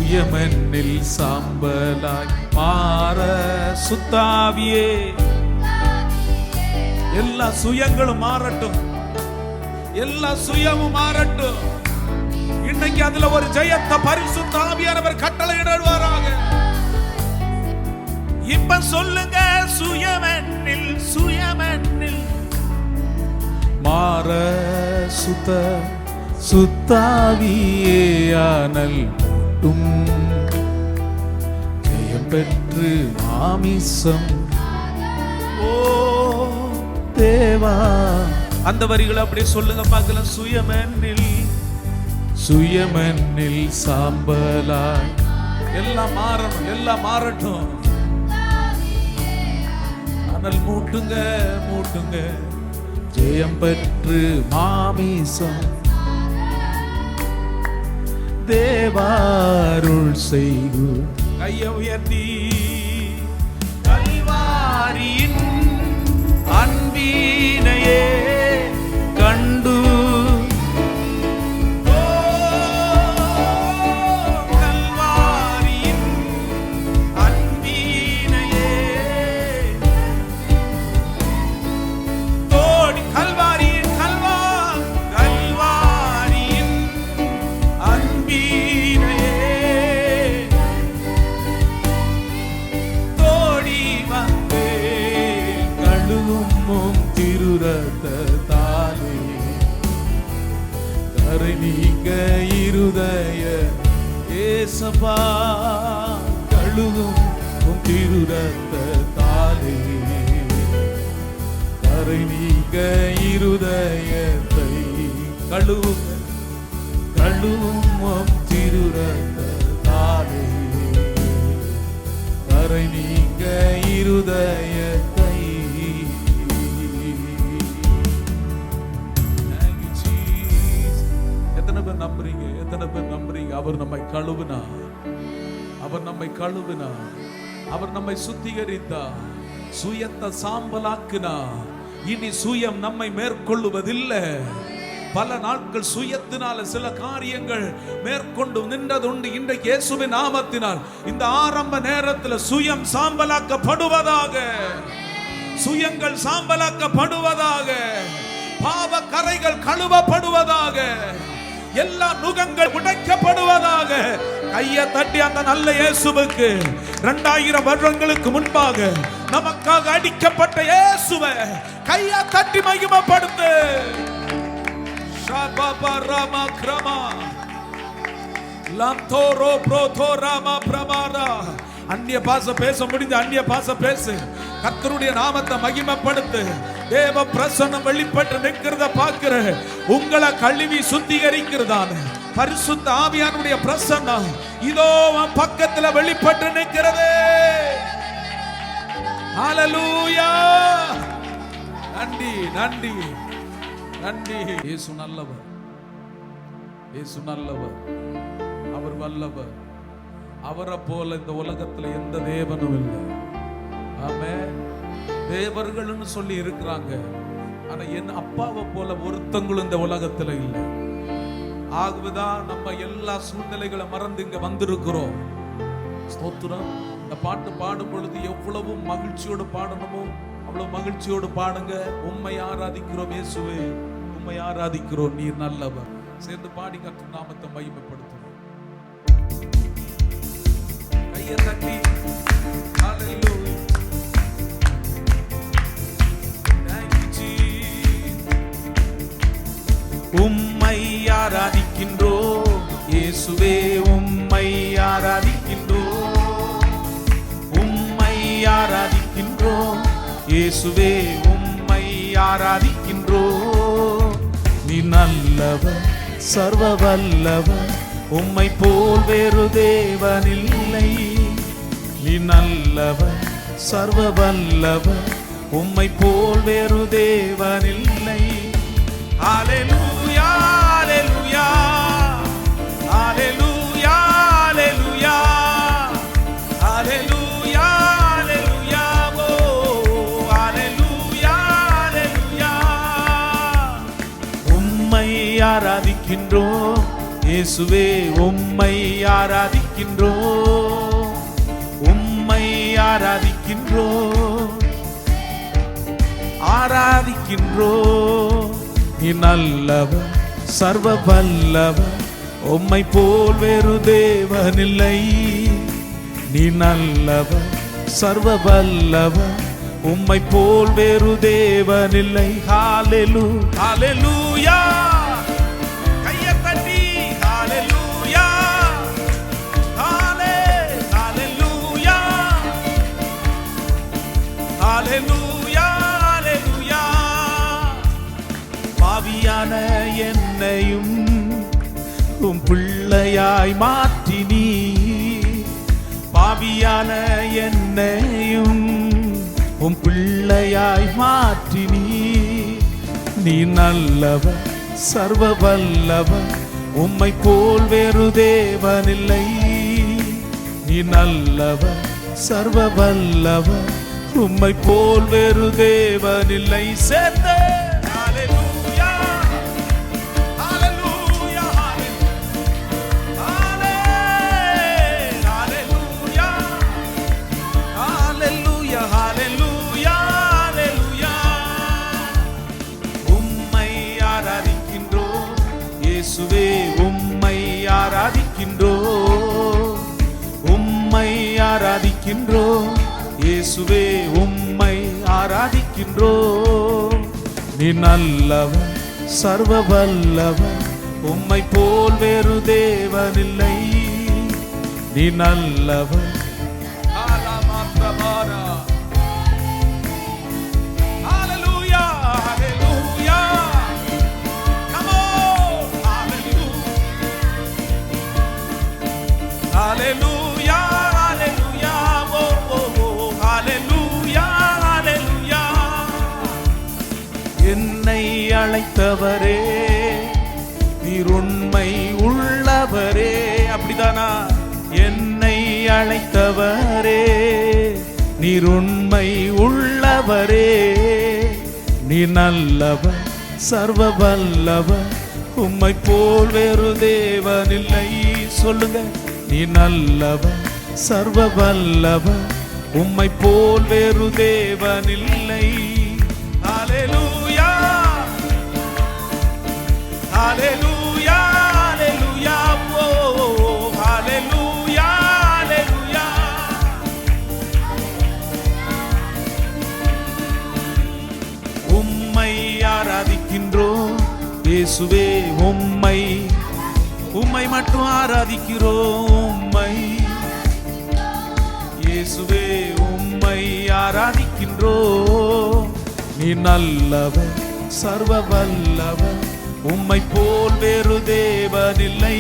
சுயமென்னில் சாம்பலாய் மாற சுத்தாவியே. எல்லா சுயங்களும் மாறட்டும், எல்லா சுயமும் மாறட்டும். இன்னைக்கு அதுல ஒரு ஜெயத்தை பரிசுத்த ஆவியானவர் கட்டளையிடுவாராக. இப்ப சொல்லுங்க, சுயமென்னில் சுயமென்னில் மாற சுத்தாவியே ஆனல் ஜெயம் பெற்று மாமிசம். ஓ தேவா, அந்த வரிகளை அப்படியே சொல்லுங்க பார்க்கலாம். சுயமென்னில் சுயமென்னில் சாம்பலாய். எல்லாம் மாறணும், எல்லாம் மாறட்டும். ஆனால் மூட்டுங்க மூட்டுங்க, ஜெயம் பெற்று மாமிசம் தேவாருள் செய்கு. கையை உயர்த்தி கல்வாரியின் அன்பினையே கண்டு கல்வாரியின் அன்பினையே தோடி கல்வாரியின் கல்வாரியின் அன்பினையே தோடி வந்தே கழுவும் திருரத்தாலே கரை நீங்க இருதய ஏசப்பா. கழுவும் திருரத்தாலே கரை நீங்க இருதயத்தை கழுவுங்க கழுவும் திருரத்தாலே கரை நீங்க இருதயத்தை. எத்தனை பேர் நம்புறீங்க? எத்தனை பேர் நம்புறீங்க? அவர் நம்மை கழுவினார், அவர் நம்மை கழுவினார், அவர் நம்மை சுத்திகரித்தார், சுயத்தை சாம்பலாக்கினார். இனி சுயம் நம்மை மேற்கொள்ளுவதில்லை. பல நாட்கள் சுயத்தினால சில காரியங்கள் மேற்கொண்டு நின்றதுண்டு. இன்றைக்கு இயேசுவின் நாமத்தினால் இந்த ஆரம்ப நேரத்தில் சுயம் சாம்பலாக்கப்படுவதாக, சுயங்கள் சாம்பலாக்கப்படுவதாக, பாவ கரைகள் கழுவப்படுவதாக, எல்லா நுகங்கள் உடைக்கப்படுவதாக. கையை தட்டி அந்த நல்ல இயேசுவுக்கு 2000 வருடங்களுக்கு முன்பாக நமக்காக அடிக்கப்பட்ட இயேசுவை கையை தட்டி மகிமைப்படுத்து. அந்நிய பாச பேச முடிஞ்ச அந்நிய பாச பேசு. கர்த்தருடைய நாமத்தை மகிமைப்படுத்து. தேவ பிரசன்னம் வெளிப்பட்டு நிற்கிறத பார்க்கிற உங்களை கழுவி சுத்திகரிக்கிறதான பரிசுத்த ஆவியானுடைய பிரசன்னம் இதோ பக்கத்துல வெளிப்பட்டு நிற்கிறது. ஹல்லேலூயா. நன்றி நன்றி நன்றி. இயேசு நல்லவர், இயேசு நல்லவர், அவர் வல்லவர். அவரை போல இந்த உலகத்துல எந்த தேவனும் இல்லை. ஆமென். தேவர்கள்னு சொல்லி இருக்கிறாங்க, ஆனா என் அப்பாவை போல ஒருத்தங்களும் இந்த உலகத்துல இல்லை. ஆகவேதான் நம்ம எல்லா சூழ்நிலைகளை மறந்து இங்க வந்திருக்கிறோம். ஸ்தோத்திரம். இந்த பாட்டு பாடும் பொழுது எவ்வளவு மகிழ்ச்சியோடு பாடணுமோ அவ்வளவு மகிழ்ச்சியோடு பாடுங்க. உம்மை ஆராதிக்கிறோம் இயேசுவே, உம்மை ஆராதிக்கிறோம், நீர் நல்லவர். சேர்ந்து பாடி கர்த்தர் நாமத்தை மகிமைப்படுத்துவோம். கையை தட்டி ஹல்லேலூயா. உம்மை ஆராதிக்கின்றோம் இயேசுவே, உம்மை ஆராதிக்கின்றோம், உம்மை ஆராதிக்கின்றோம் இயேசுவே, உம்மை ஆராதிக்கின்றோம். நீ நல்லவர், சர்வ வல்லவர், உம்மை போல் வேறு தேவனில்லை. நீ நல்லவர், சர்வ வல்லவர், உம்மை போல் வேறு தேவனில்லை. ஹல்லேலூயா ஹல்லேலூயா ஹல்லேலூயா ஹல்லேலூயா ஹல்லேலூயா ஓ ஹல்லேலூயா ஹல்லேலூயா. உம்மை ஆராதிக்கின்றோம் இயேசுவே உம்மை ஆராதிக்கின்றோம், உம்மை ஆராதிக்கின்றோம், ஆராதிக்கின்றோம். நீ நல்லவர், சர்வ வல்லவர், உம்மை போல் வேறு தேவனில்லை. நீ நல்லவர், சர்வ வல்லவர், உம்மை போல் வேறு தேவனில்லை. ஹalleluya, ஹalleluya, கையை தட்டி ஹalleluya, ஹalleluya, ஹalleluya, ஹalleluya. பாவியான என்னையும் உம் பிள்ளையாய் மாற்றினீ, பாவியான என்னையும் உம் பிள்ளையாய் மாற்றினீ. நீ நல்லவர், சர்வ வல்லவர், உம்மை போல் வேறு தேவனில்லை. நீ நல்லவர், சர்வ வல்லவர், உம்மை போல் வேறு தேவனில்லை. சேர்ந்த ஹalleluya, ஹalleluya, ஹalleluya, ஹalleluya, ஹalleluya, ஹalleluya. உம்மை ஆராதிக்கின்றோம் இயேசுவே, உம்மை ஆராதிக்கின்றோம், உம்மை ஆராதிக்கின்றோம் இயேசுவே, உம்மை ஆராதிக்கின்றோம். நீ நல்லவர், சர்வ வல்லவர், உம்மை போல் வேறு தேவனில்லை. நீ நல்லவர். Hallelujah, hallelujah. Come on, hallelujah, hallelujah, hallelujah, oh, oh, oh, hallelujah, hallelujah. என்னை அழைத்தவரே, நீர் உண்மை உள்ளவரே. அப்படிதானா? என்னை அழைத்தவரே, நீர் உண்மை உள்ளவரே. நீ நல்லவர், சர்வ வல்லவர், உம்மை போல் வேறு தேவனில்லை. சொல்லுங்க, நீ நல்லவர், சர்வ வல்லவர், உம்மை போல் வேறு தேவனில்லை. ஹalleluya, ஹalleluya, ஹalleluya, oh, ஹalleluya, ஹalleluya. உம்மை ஆராதிக்கின்றோம் இயேசுவே, உம்மை, உம்மை மட்டும் ஆராதிக்கிறோம். உம்மை இயேசுவே, உம்மை ஆராதிக்கின்றோம். நீ நல்லவர், சர்வ வல்லவர், உம்மை போல் வேறு தேவனில்லை.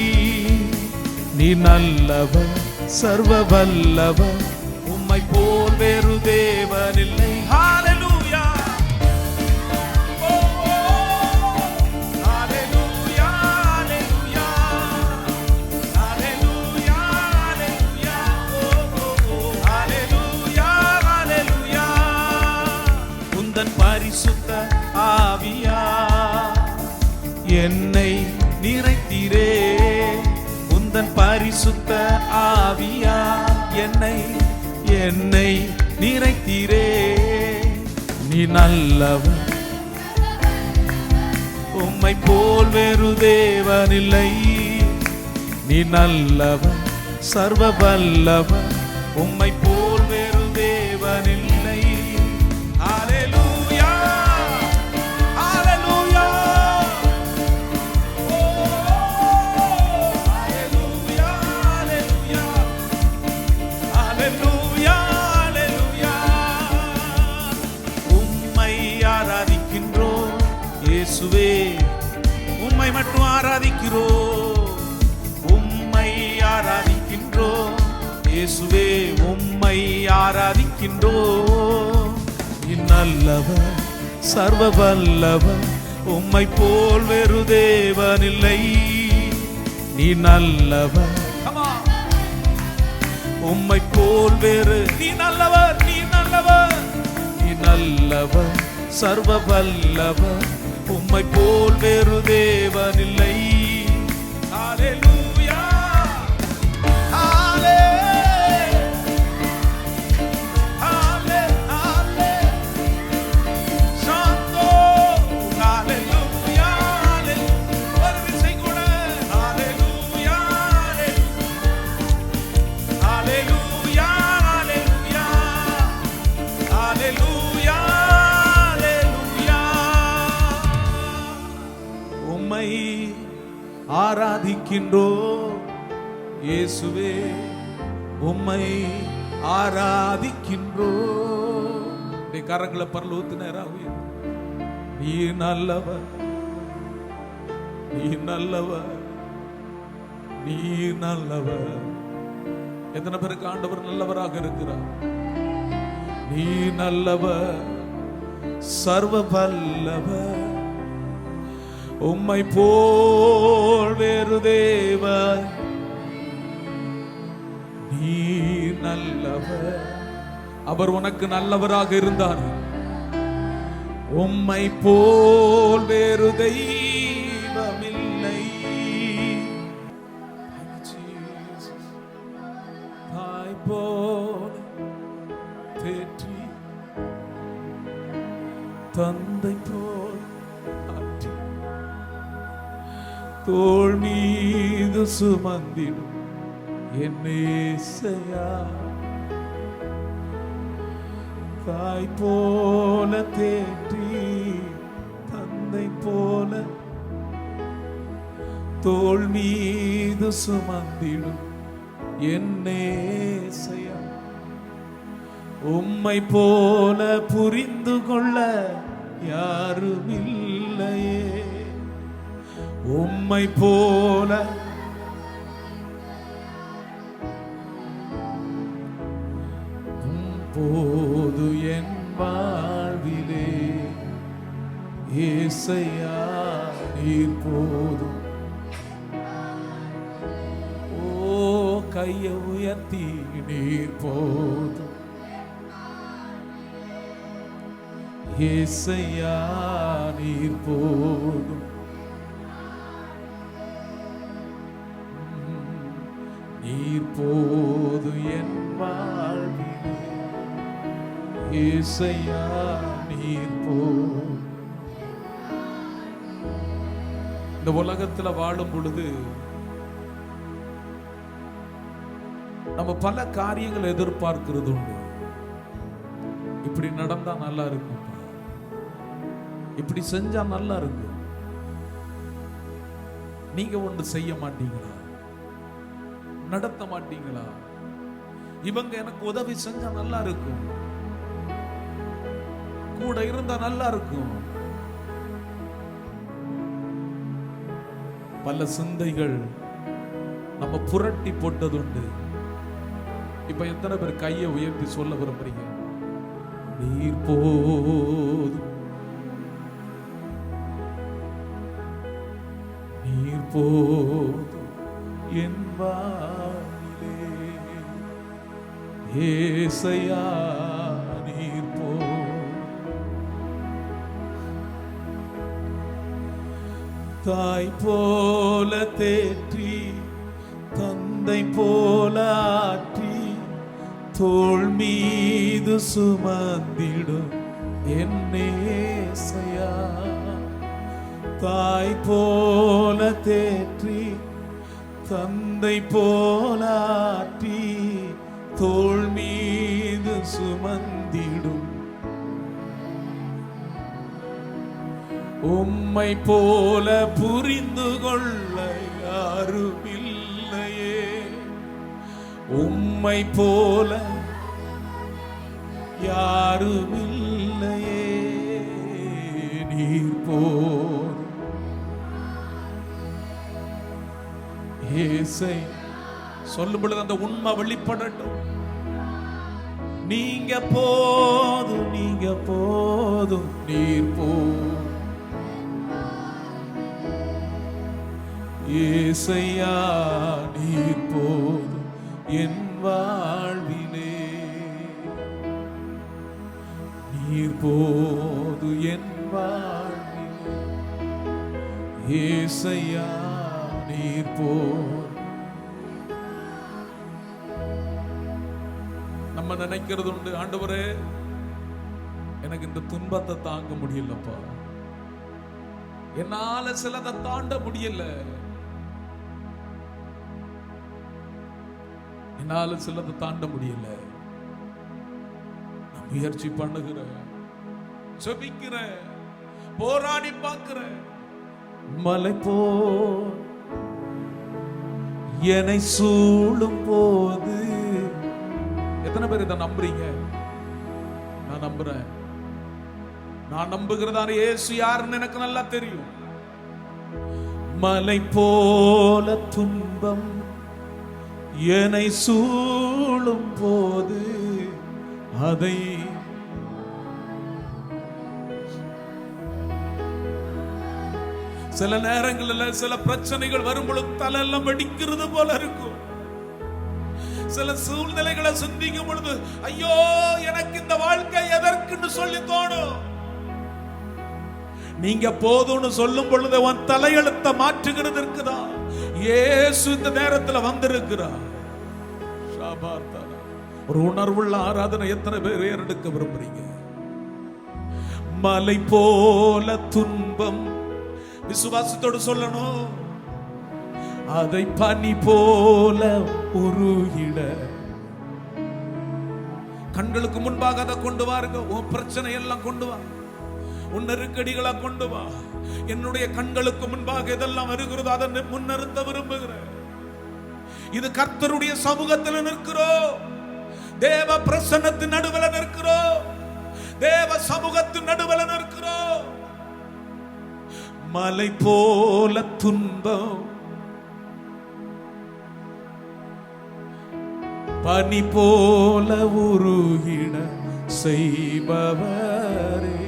நீ நல்லவர், சர்வ வல்லவர், உம்மை போல் வேறு தேவனில்லை. ஹalleluya, oh, hallelujah, hallelujah, hallelujah, hallelujah, oh, hallelujah, hallelujah. உந்தன் பரிசுத்த ஆவியா என்னை நிறைத்தீரே, உந்தன் பரிசுத்த ஆவியா என்னை நிறைத்தீரே. நீ நல்லவர், உம்மை போல் வேறு தேவனில்லை. நீ நல்லவர், சர்வ வல்லவர், உம்மை போல் வேறு தேவனில்லை. ஹalleluya, ஹalleluya, oh, ஹalleluya, ஹalleluya, ஹalleluya, ஹalleluya. உம்மை ஆராதிக்கின்றோம் இயேசுவே, உம்மை மட்டும் ஆராதிக்கிறோம். உம்மை ஆராதிக்கின்றோம் இயேசுவே, உம்மை ஆராதிக்கின்றோம். நீ நல்லவர், சர்வ வல்லவர், உம்மை போல் வேறு தேவனில்லை. நீ நல்லவர், உம்மை போல் வேறு. நீ நல்லவர், நீ நல்லவர், நீ நல்லவர், சர்வ வல்லவர், உம்மை போல் வேறு தேவனில்லை. ஹalleluya. ஆராதிக்கின்றோம் இயேசுவே, உம்மை ஆராதிக்கின்றோம். கரங்களை பரலோகத்து நேராக. நீ நல்லவர், நீ நல்லவர், நீ நல்லவர். எத்தனை பேருக்கு ஆண்டவர் நல்லவராக இருக்கிறார்? நீ நல்லவர், சர்வ வல்லவர், உம்மை போல் வேறு தேவன். நீ நல்லவர். அவர் உனக்கு நல்லவராக இருந்தார். உம்மை போல் வேறு தெய்வமில்லை. தாய் போல் தேற்றி, தந்தை போல் ஆற்றி, தோள் மீது சுமந்திடும் என் இயேசையா. தாய் போல தேற்றி, தந்தை போல தோள் மீது சுமந்திடும் என் இயேசையா. உம்மை போல புரிந்து கொள்ள யாரும் இல்லையே. உம்மை போல போது என் வாழ்விலே இயேசையா நீர் போதும். ஓ கையை உயர்த்தி நீர் போதும் இயேசையா நீர் போதும். நீர் போது என் வாழ்விலே இயேசையா நீர் போதும். இந்த உலகத்துல வாழும் பொழுது நம்ம பல காரியங்களை எதிர்பார்க்கிறது உண்டு. இப்படி நடந்தா நல்லா இருக்கும், இப்படி செஞ்சா நல்லா இருக்கும். நீங்க ஒன்று செய்ய மாட்டீங்களா? நடத்த மாட்டீங்களா? இவங்க எனக்கு உதவி செஞ்சா நல்லா இருக்கும், கூட இருந்தா நல்லா இருக்கும். பல சிந்தைகள் நம்ம புரட்டி போட்டதுண்டு. இப்ப எத்தனை பேர் கையை உயர்த்தி சொல்ல விரும்புறீங்க? நீர் போதும், நீர் போதும் என் வாழ்விலே இயேசையா நீர் போதும். தாய் போல தேற்றி, தந்தை போல ஆற்றி, தோள் மீது சுமந்திடும் என் இயேசையா. தாய் போல தேற்றி, தந்தை போல ஆற்றி, தோள் மீது சுமந்திடும் உம்மை போல புரிந்து கொள்ள யாரும் இல்லையே. உம்மை போல யாரும் இல்லையே. நீர் போதும் இயேசை. சொல்லும் பொழுது அந்த உண்மை வெளிப்படட்டும். நீங்க போதும், நீங்க போதும், நீர் போதும் இயேசையா நீர் போதும் என் வாழ்விலே. நீர் போதும் என் வாழ்விலே இயேசையா நீர் போதும். நம்ம நினைக்கிறது உண்டு, ஆண்டவரே எனக்கு இந்த துன்பத்தை தாங்க முடியலப்பா, என்னால சிலதை தாண்ட முடியல, என்னால சிலதை தாண்ட முடியல. நான் முயற்சி பண்ணுகிறேன், ஜெபிக்கிறேன், போராடி பார்க்கிறேன். மலை போல் என்னை சூழும் போது. எத்தனை பேர் இதை நம்புறீங்க? நான் நம்புறேன். நான் நம்புகிறதான இயேசு யாருன்னு எனக்கு நல்லா தெரியும். மலை போல துன்பம் என்னை சூழும் போது அதை சில நேரங்களில் சில பிரச்சனைகள் வரும் பொழுது தலையெல்லாம் வெடிக்கிறது போல இருக்கும். சில சூழ்நிலைகளை சிந்திக்கும் பொழுது ஐயோ எனக்கு இந்த வாழ்க்கை எதற்குன்னு சொல்லி தோணும். நீங்க போதும்னு சொல்லும் பொழுது உன் தலையெழுத்த மாற்றுகிறதற்கு தான் இயேசு இந்த நேரத்தில் வந்திருக்கிறார். ஒரு உணர்வுள்ள ஆராதனை எத்தனை பேர் ஏறெடுக்க விரும்புறீங்க? மலை போல துன்பம், விசுவாசத்தோடு சொல்லணும், அதை பனி போல உருகிட. கண்களுக்கு முன்பாக அதை கொண்டு வாருங்க. உன் பிரச்சனை எல்லாம் கொண்டு வா, உன் நெருக்கடிகளை கொண்டு வா. என்னுடைய கண்களுக்கு முன்பாக இதெல்லாம் வருகிறதோ அதை முன்னிறுத்த விரும்புகிறேன். இது கர்த்தருடைய சமூகத்தில் நிற்கிறோம். தேவ பிரசன்னத்தின் நடுவில் நிற்கிறோம். தேவ சமூகத்தின் நடுவில் நிற்கிறோம். மலை போல துன்பம், பனி போல உருகிட செய்பவரே,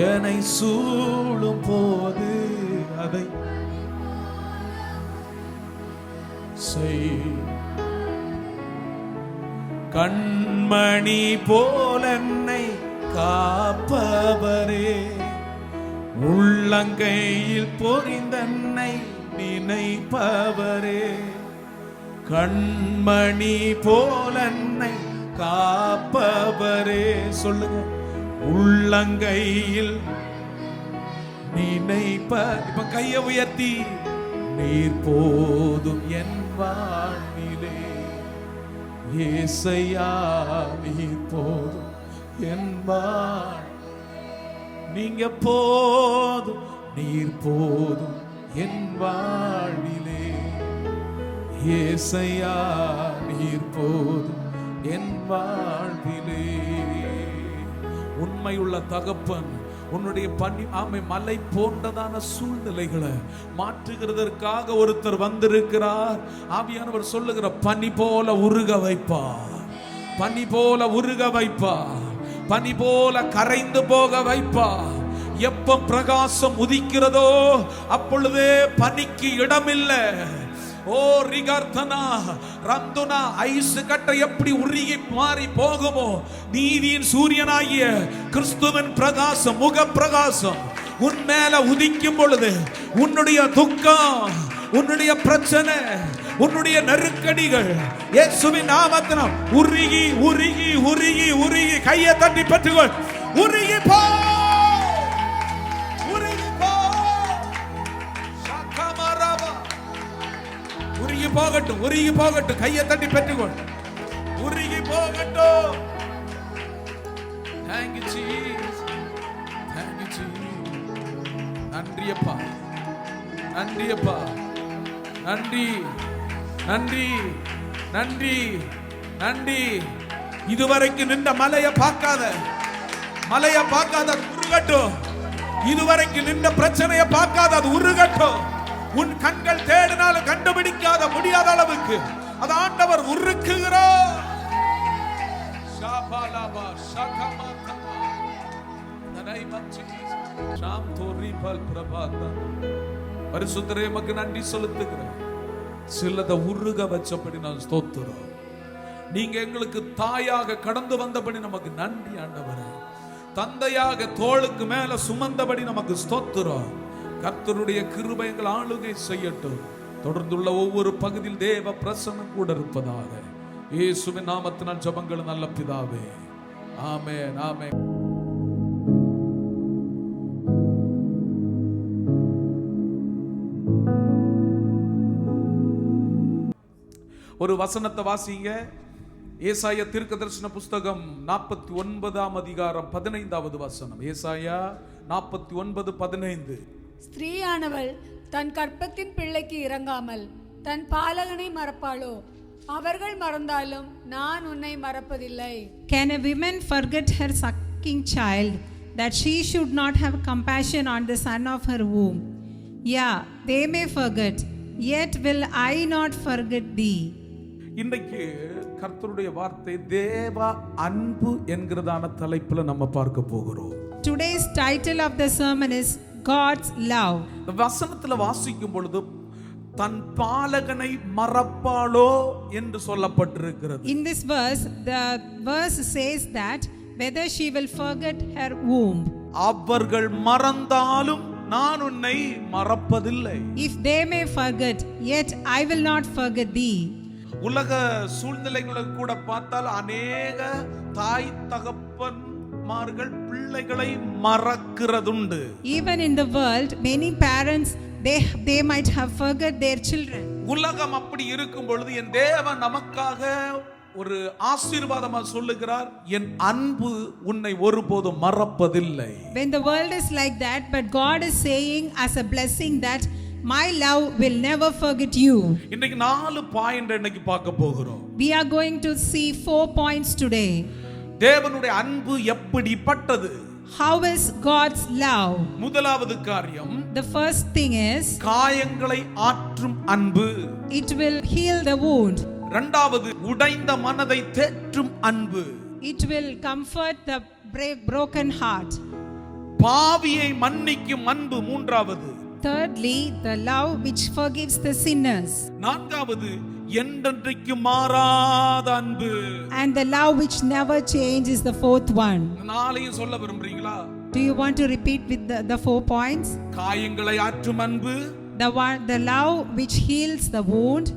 என்னை சூழும் போது அதை செய். கண்மணி போல என்னை காப்பவரே, உள்ளங்கையில் பொறிந்தன்னை நினைப்பவரே, கண்மணி போல என்னை காப்பவரே. சொல்லுங்க, உள்ளங்கையில் நினைப்ப. இப்ப கையை உயர்த்தி, நீர் போதும் என் வாழ்விலே, ஏசையா நீர் போதும் என் வாழ். நீங்க போதும், நீர் போதும் என் வாழ்விலே, ஏசையா நீர் போதும் என் வாழ்விலே. உண்மையுள்ள தகப்பன் உன்னுடைய மலை போன்றதான சூழ்நிலைகளை மாற்றுகிறதற்காக ஒருத்தர் வந்திருக்கிறார். ஆவியானவர் சொல்லுகிற பனி போல உருக வைப்பார், பனி போல உருக வைப்பார், பனி போல கரைந்து போக வைப்பார். எப்ப பிரகாசம் உதிக்கிறதோ அப்பொழுதே பனிக்கு இடமில்லை. ஓ ரிகர்தனா ரந்துனா, ஐஸ் கட்டை எப்படி உருகி மாறி போகுமோ, நீதியின் சூரியனாகிய கிறிஸ்துவின் பிரகாசம், முக பிரகாசம் உன் மேல உதிக்கும் பொழுது உன்னுடைய துக்கம், உன்னுடைய பிரச்சனை, உன்னுடைய நெருக்கடிகள் இயேசுவின் நாமத்தினால் உருகி உருகி உருகி உருகி. கையை தட்டி பெற்றுக்கொள். உருகி போ, உருகி போ. உருகி போகட்டும், உருகி போகட்டும். கையை தட்டி பெற்றுக்கொள். உருகி போகட்டும். Thank you Jesus. Thank you Jesus. நன்றி அப்பா, நன்றி அப்பா, நன்றி நன்றி நன்றி நன்றி. இதுவரைக்கும் நின்ற மலையை பார்க்காத, மலையை பார்க்காத, உருகட்டும். இதுவரைக்கும் நின்ற பிரச்சனையை பார்க்காத, அது உருகட்டும். உன் கண்கள் தேடினாலும் கண்டுபிடிக்காத முடியாத அளவுக்கு அது ஆண்டவர் உருக்குகிறார். பரிசுத்தரே மக்கு நன்றி செலுத்துகிறேன். சிலதை உருக வச்சபடி நான் ஸ்தோத்திரம். நீங்க எங்களுக்கு தாயாக கடந்து வந்தபடி நமக்கு நன்றி ஆண்டவரே. தந்தையாக தோளுக்கு மேல சுமந்தபடி நமக்கு ஸ்தோத்திரம். கர்த்தருடைய கிருபை எங்கள் ஆளுகை செய்யட்டும். தொடர்ந்துள்ள ஒவ்வொரு பகுதியில் தேவ பிரசன்னம் கூட இருப்பதாக இயேசுவின் நாமத்தினால் ஜெபங்கள் நல்ல பிதாவே, ஆமென் ஆமென். ஒரு வசனத்தை வாசிங்க. ஏசாயா தீர்க்கதரிசன புஸ்தகம் 49 அதிகாரம் 15வது வசனம். ஏசாயா 49:15. ஸ்திரீயானவள் தன் கற்பத்தின் பிள்ளைக்கு இறங்காமல் தன் பாலகனை மறப்பாளோ? அவர்கள் மறந்தாலும் நான் உன்னை மறப்பதில்லை. Can a woman forget her sucking child, that she should not have compassion on the son of her womb? Yeah, they may forget, yet will I not forget thee. இன்றைக்கு கர்த்தருடைய வார்த்தை தேவ அன்பு என்கிறதான தலைப்புல நம்ம பார்க்க போகிறோம். Today's title of the sermon is God's love. வசனத்துல வாசிக்கும் பொழுது தன் பாலகனை மறப்பாளோ என்று சொல்லப்பட்டிருக்கிறது. In this verse, the verse says that whether she will forget her womb. அவர்கள் மறந்தாலும் நான் உன்னை மறப்பதில்லை. If they may forget, yet I will not forget thee. உலக சூழ்நிலைகளை கூட பார்த்தால் அநேக தாய் தகப்பன்மார்கள் பிள்ளைகளை மறக்கிறதுண்டு. Even in the world, many parents they might have forgot their children. உலகம் அப்படி இருக்கும் பொழுது என் தேவன் நமக்காக ஒரு ஆசீர்வாதமா சொல்லுகிறார், என் அன்பு உன்னை ஒருபோதும் மறப்பதில்லை. When the world is like that, but God is saying as a blessing that my love will never forget you. இன்னைக்கு 4 பாயிண்ட் இன்னைக்கு பார்க்க போகிறோம். We are going to see 4 points today. தேவனுடைய அன்பு எப்படிப்பட்டது? How is God's love? முதலாவது காரியம், The first thing is காயங்களை ஆற்றும் அன்பு. it will heal the wound. இரண்டாவது, உடைந்த மனதை தேற்றும் அன்பு. It will comfort the broken heart. பாவியை மன்னிக்கும் அன்பு. மூன்றாவது, Thirdly, the love which forgives the sinners. நான்காவது, என்றென்றைக்கு மாறாத அன்பு. And the love which never changes, the fourth one. நாளையும் சொல்ல விரும்புறீங்களா? Do you want to repeat with the 4 points? காயங்களை ஆற்றும் அன்பு, The love which heals the wound,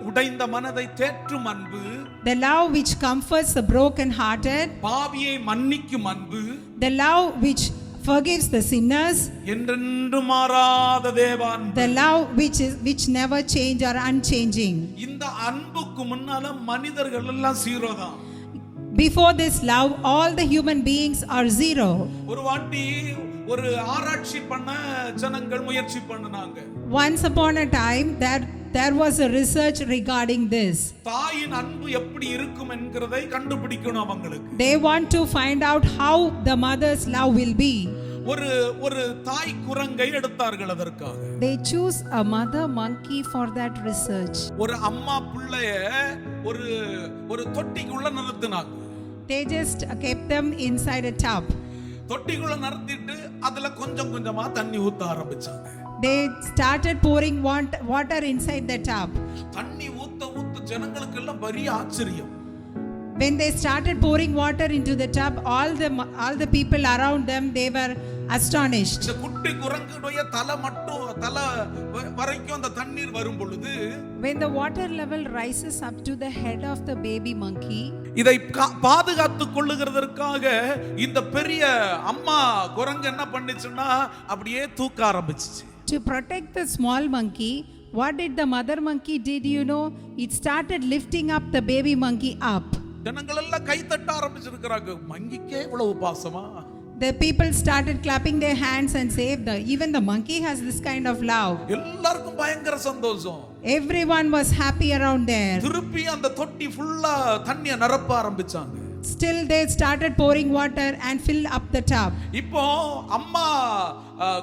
உடைந்த மனதை தேற்றும் அன்பு, the love which comforts the broken hearted, பாவியை மன்னிக்கும் அன்பு, the love which forgives the sinners, என்றென்று மாறாத தேவ அன்பு. the love which never change or unchanging. இந்த அன்புக்கு முன்னால மனிதர்கள் எல்லாம் ஜீரோ தான். Before this love, all the human beings are zero. ஒரு வாட்டி ஒரு ஆராய்ச்சி பண்ண ஜனங்கள் முயற்சி பண்ணாங்க. Once upon a time there was a research regarding this. தாயின் அன்பு எப்படி இருக்கும் என்கிறதை கண்டுபிடிக்கணும் அவங்களுக்கு. They want to find out how the mother's love will be. ஒரு தாய் குரங்கை எடுத்தார்கள் அதற்காக. They choose a mother monkey for that research. ஒரு அம்மா பிள்ளைய ஒரு தொட்டிக்குள்ள நிறுத்தினாங்க. They just kept them inside a tub. தொட்டிக்குள்ள நிறுத்திட்டு அதுல கொஞ்சம் கொஞ்சமா தண்ணி ஊத்த ஆரம்பிச்சாங்க. They started pouring water inside the tub. தண்ணி ஊத்த ஜனங்களுக்கு எல்லாம் பெரிய ஆச்சரியம். When they started pouring water into the tub, all the people around them, they were astonished. இந்த குட்டி குரங்குடைய தலை வரைக்கும் அந்த தண்ணீர் வரும் பொழுது, when the water level rises up to the head of the baby monkey, இதை பாதுகாத்துக் கொள்ளுகிறதற்காக இந்த பெரிய அம்மா குரங்கு என்ன பண்ணுச்சுன்னா அப்படியே தூக்க ஆரம்பிச்சிச்சு. To protect the small monkey, what did the mother monkey did? It started lifting up the baby monkey up. ஜனங்கள் எல்லாம் கை தட்ட ஆரம்பிச்சிருக்கிறாங்க. மங்கிக்கே இவ்வளவு பாசமா? The people started clapping their hands and say, even the monkey has this kind of love. எல்லாருக்கும் பயங்கர சந்தோஷம். Everyone was happy around there. திருப்பி அந்த தொட்டி ஃபுல்லா தண்ணிய நிரப்ப ஆரம்பிச்சாங்க. Still they started pouring water and filled up the tub. இப்போ அம்மா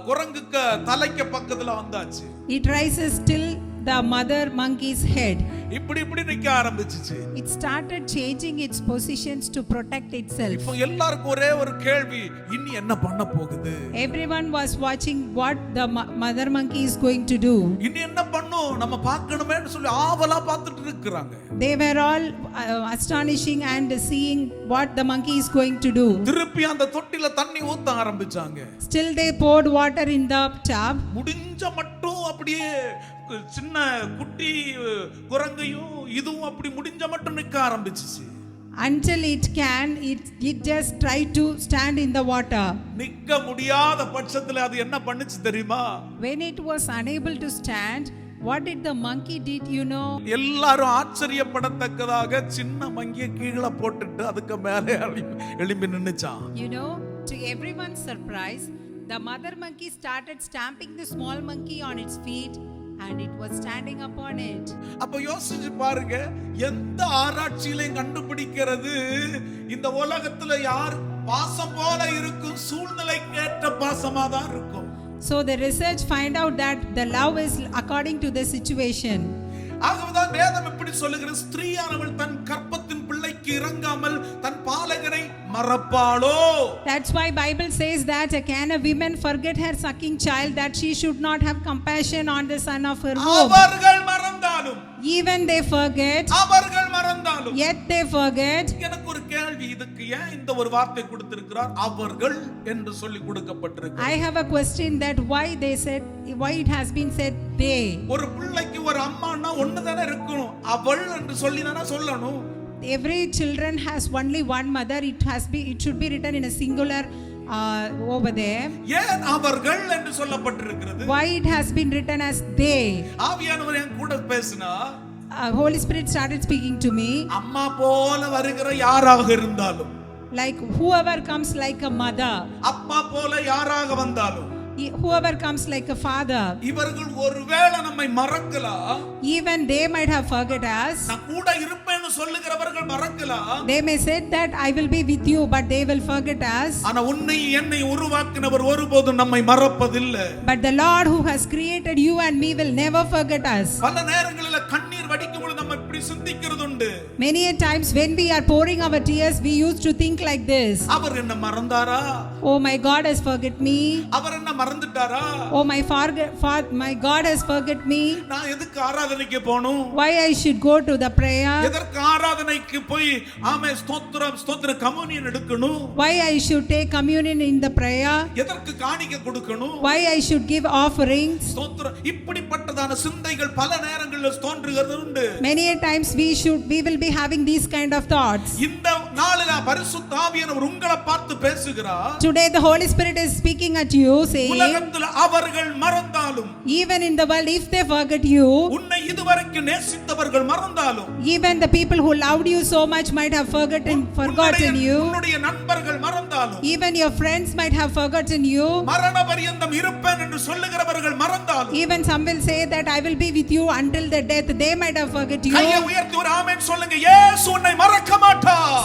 குரங்குக்கு தலைக்கு பக்கத்துல வந்தாச்சு. It rises till the mother monkey's head. இப்படி நிக்க ஆரம்பிச்சிச்சு. It started changing its positions to protect itself. இப்போ எல்லாருக்கும் ஒரே ஒரு கேள்வி, இனி என்ன பண்ண போகுது? Everyone was watching what the mother monkey is going to do. இனி என்ன பண்ணும், நம்ம பார்க்கணுமேன்னு சொல்லி ஆவலா பார்த்துட்டு இருக்காங்க. They were all astonishing and seeing what the monkey is going to do. திருப்பி அந்த தொட்டில தண்ணி ஊத்த ஆரம்பிச்சாங்க. Still they poured water in the tub. முடிஞ்ச மட்டும் அப்படியே சின்ன குட்டி குரங்கையும் இதுவும் அப்படி முடிஞ்ச மட்டும் நிக்க ஆரம்பிச்சிச்சு. Until it just tried to stand in the water. நிக்க முடியாத பட்சத்துல அது என்ன பண்ணுச்சு தெரியுமா? When it was unable to stand, what did the monkey did? எல்லாரும் ஆச்சரியப்படத்தக்கதாக சின்ன மங்கிய கீழே போட்டுட்டு அதுக்கு மேலே எழும்பி நின்னுச்சான். To everyone's surprise, the mother monkey started stamping the small monkey on its feet and it was standing upon it. அப்ப யோசிச்சு பாருங்க, எந்த ஆராய்ச்சியிலையும் கண்டுபிடிக்கிறது இந்த உலகத்துல யார் பாசம் போல இருக்கும் சூழ்நிலைக்கு ஏற்ற பாசமா தான் இருக்கும். So the research find out that the love is according to the situation. ஆகவேதான் வேதம் இப்படி சொல்லுகிறது, ஸ்திரீயானவள் தன் கர்ப்பத்தின் பிள்ளைக்கு இறங்காமல் தன் பாலகனை மறப்பாளோ. That's why Bible says that can a woman forget her sucking child, that she should not have compassion on the son of her womb. அவர்கள் மறந்தாலும், Even they forget, அவர்கள் மறந்தாலும், yet they forget. எனக்கு ஒரு கேள்வி, இதுக்கு ஏன் இந்த ஒரு வார்த்தை கொடுத்திருக்கிறார் அவர்கள் என்று சொல்லி கொடுக்கப்பட்டிருக்கு? I have a question that why it has been said they. ஒரு பிள்ளைக்கு ஒரு அம்மானா ஒண்ணுதானே இருக்கணும், அவள் என்று சொல்லி தானே சொல்லணும். Every children has only one mother. It should be written in a singular over there. ஏன் அவர்கள் என்று சொல்லப்பட்டிருக்கிறது? Why it has been written as they? ஆவியானவர் என் கூட பேசினா, Holy Spirit started speaking to me. அம்மா போல வருகிற யாராக இருந்தாலும், Like whoever comes like a mother, அப்பா போல யாராக வந்தாலும், whoever comes like a father, இவர்கள் ஒருவேளை நம்மை மறக்கலாம், even they might have forget us. நான் கூட இருப்பேன்னு சொல்லுகிறவர்கள் மறக்கலாம். They may say that I will be with you, but they will forget us. ஆனா உன்னை என்னை உருவாக்கினவர் ஒருபோதும் நம்மை மறப்பதில்லை. But the Lord who has created you and me will never forget us. பல நேரங்களில் கண்ணீர் வடிக்கும் பொழுது நம்ம இப்படி சிந்திக்கிறது உண்டு. Many a times when we are pouring our tears, we used to think like this. அவர் என்ன மறந்தாரா? Oh, my God has forget me. அவர் என்ன மறந்துட்டாரா? Oh, my God has forget me. நான் எதுக்கு ஆராதனைக்கு போணும்? Why I should go to the prayer? எதற்கு ஆராதனைக்கு போய் ஆமென் ஸ்தோத்திர கம்யூனியன் எடுக்கணும்? Why I should take communion in the prayer? எதற்கு காணிக்கை கொடுக்கணும்? Why I should give offerings? ஸ்தோத்திரம். இப்படிப்பட்டதான சிந்தைகள் பல நேரங்களில் தோன்றுகிறது உண்டு. Many a times we will be having these kind of thoughts. இந்த நாளில பரிசுத்த ஆவியானவர் உங்களை பார்த்து பேசுகிறார். Today the Holy Spirit is speaking at you saying, உலகத்தில் அவர்கள் மறந்தாலும், even in the world if they forget you, உன்னை இதுவரைக்கும் நேசித்தவர்கள் மறந்தாலும், even the people who loved you so much might have forgotten you, உன்னுடைய நண்பர்கள் மறந்தாலும், even your friends might have forgotten you, மரண பரியந்தம் இருப்பேன் என்று சொல்லுகிறவர்கள் மறந்தாலும், even some will say that I will be with you until the death, they might have forget you. கையை உயர்த்தி ஒரு ஆமென் சொல்லுங்க. இயேசு உன்னை மறக்க மாட்டார்.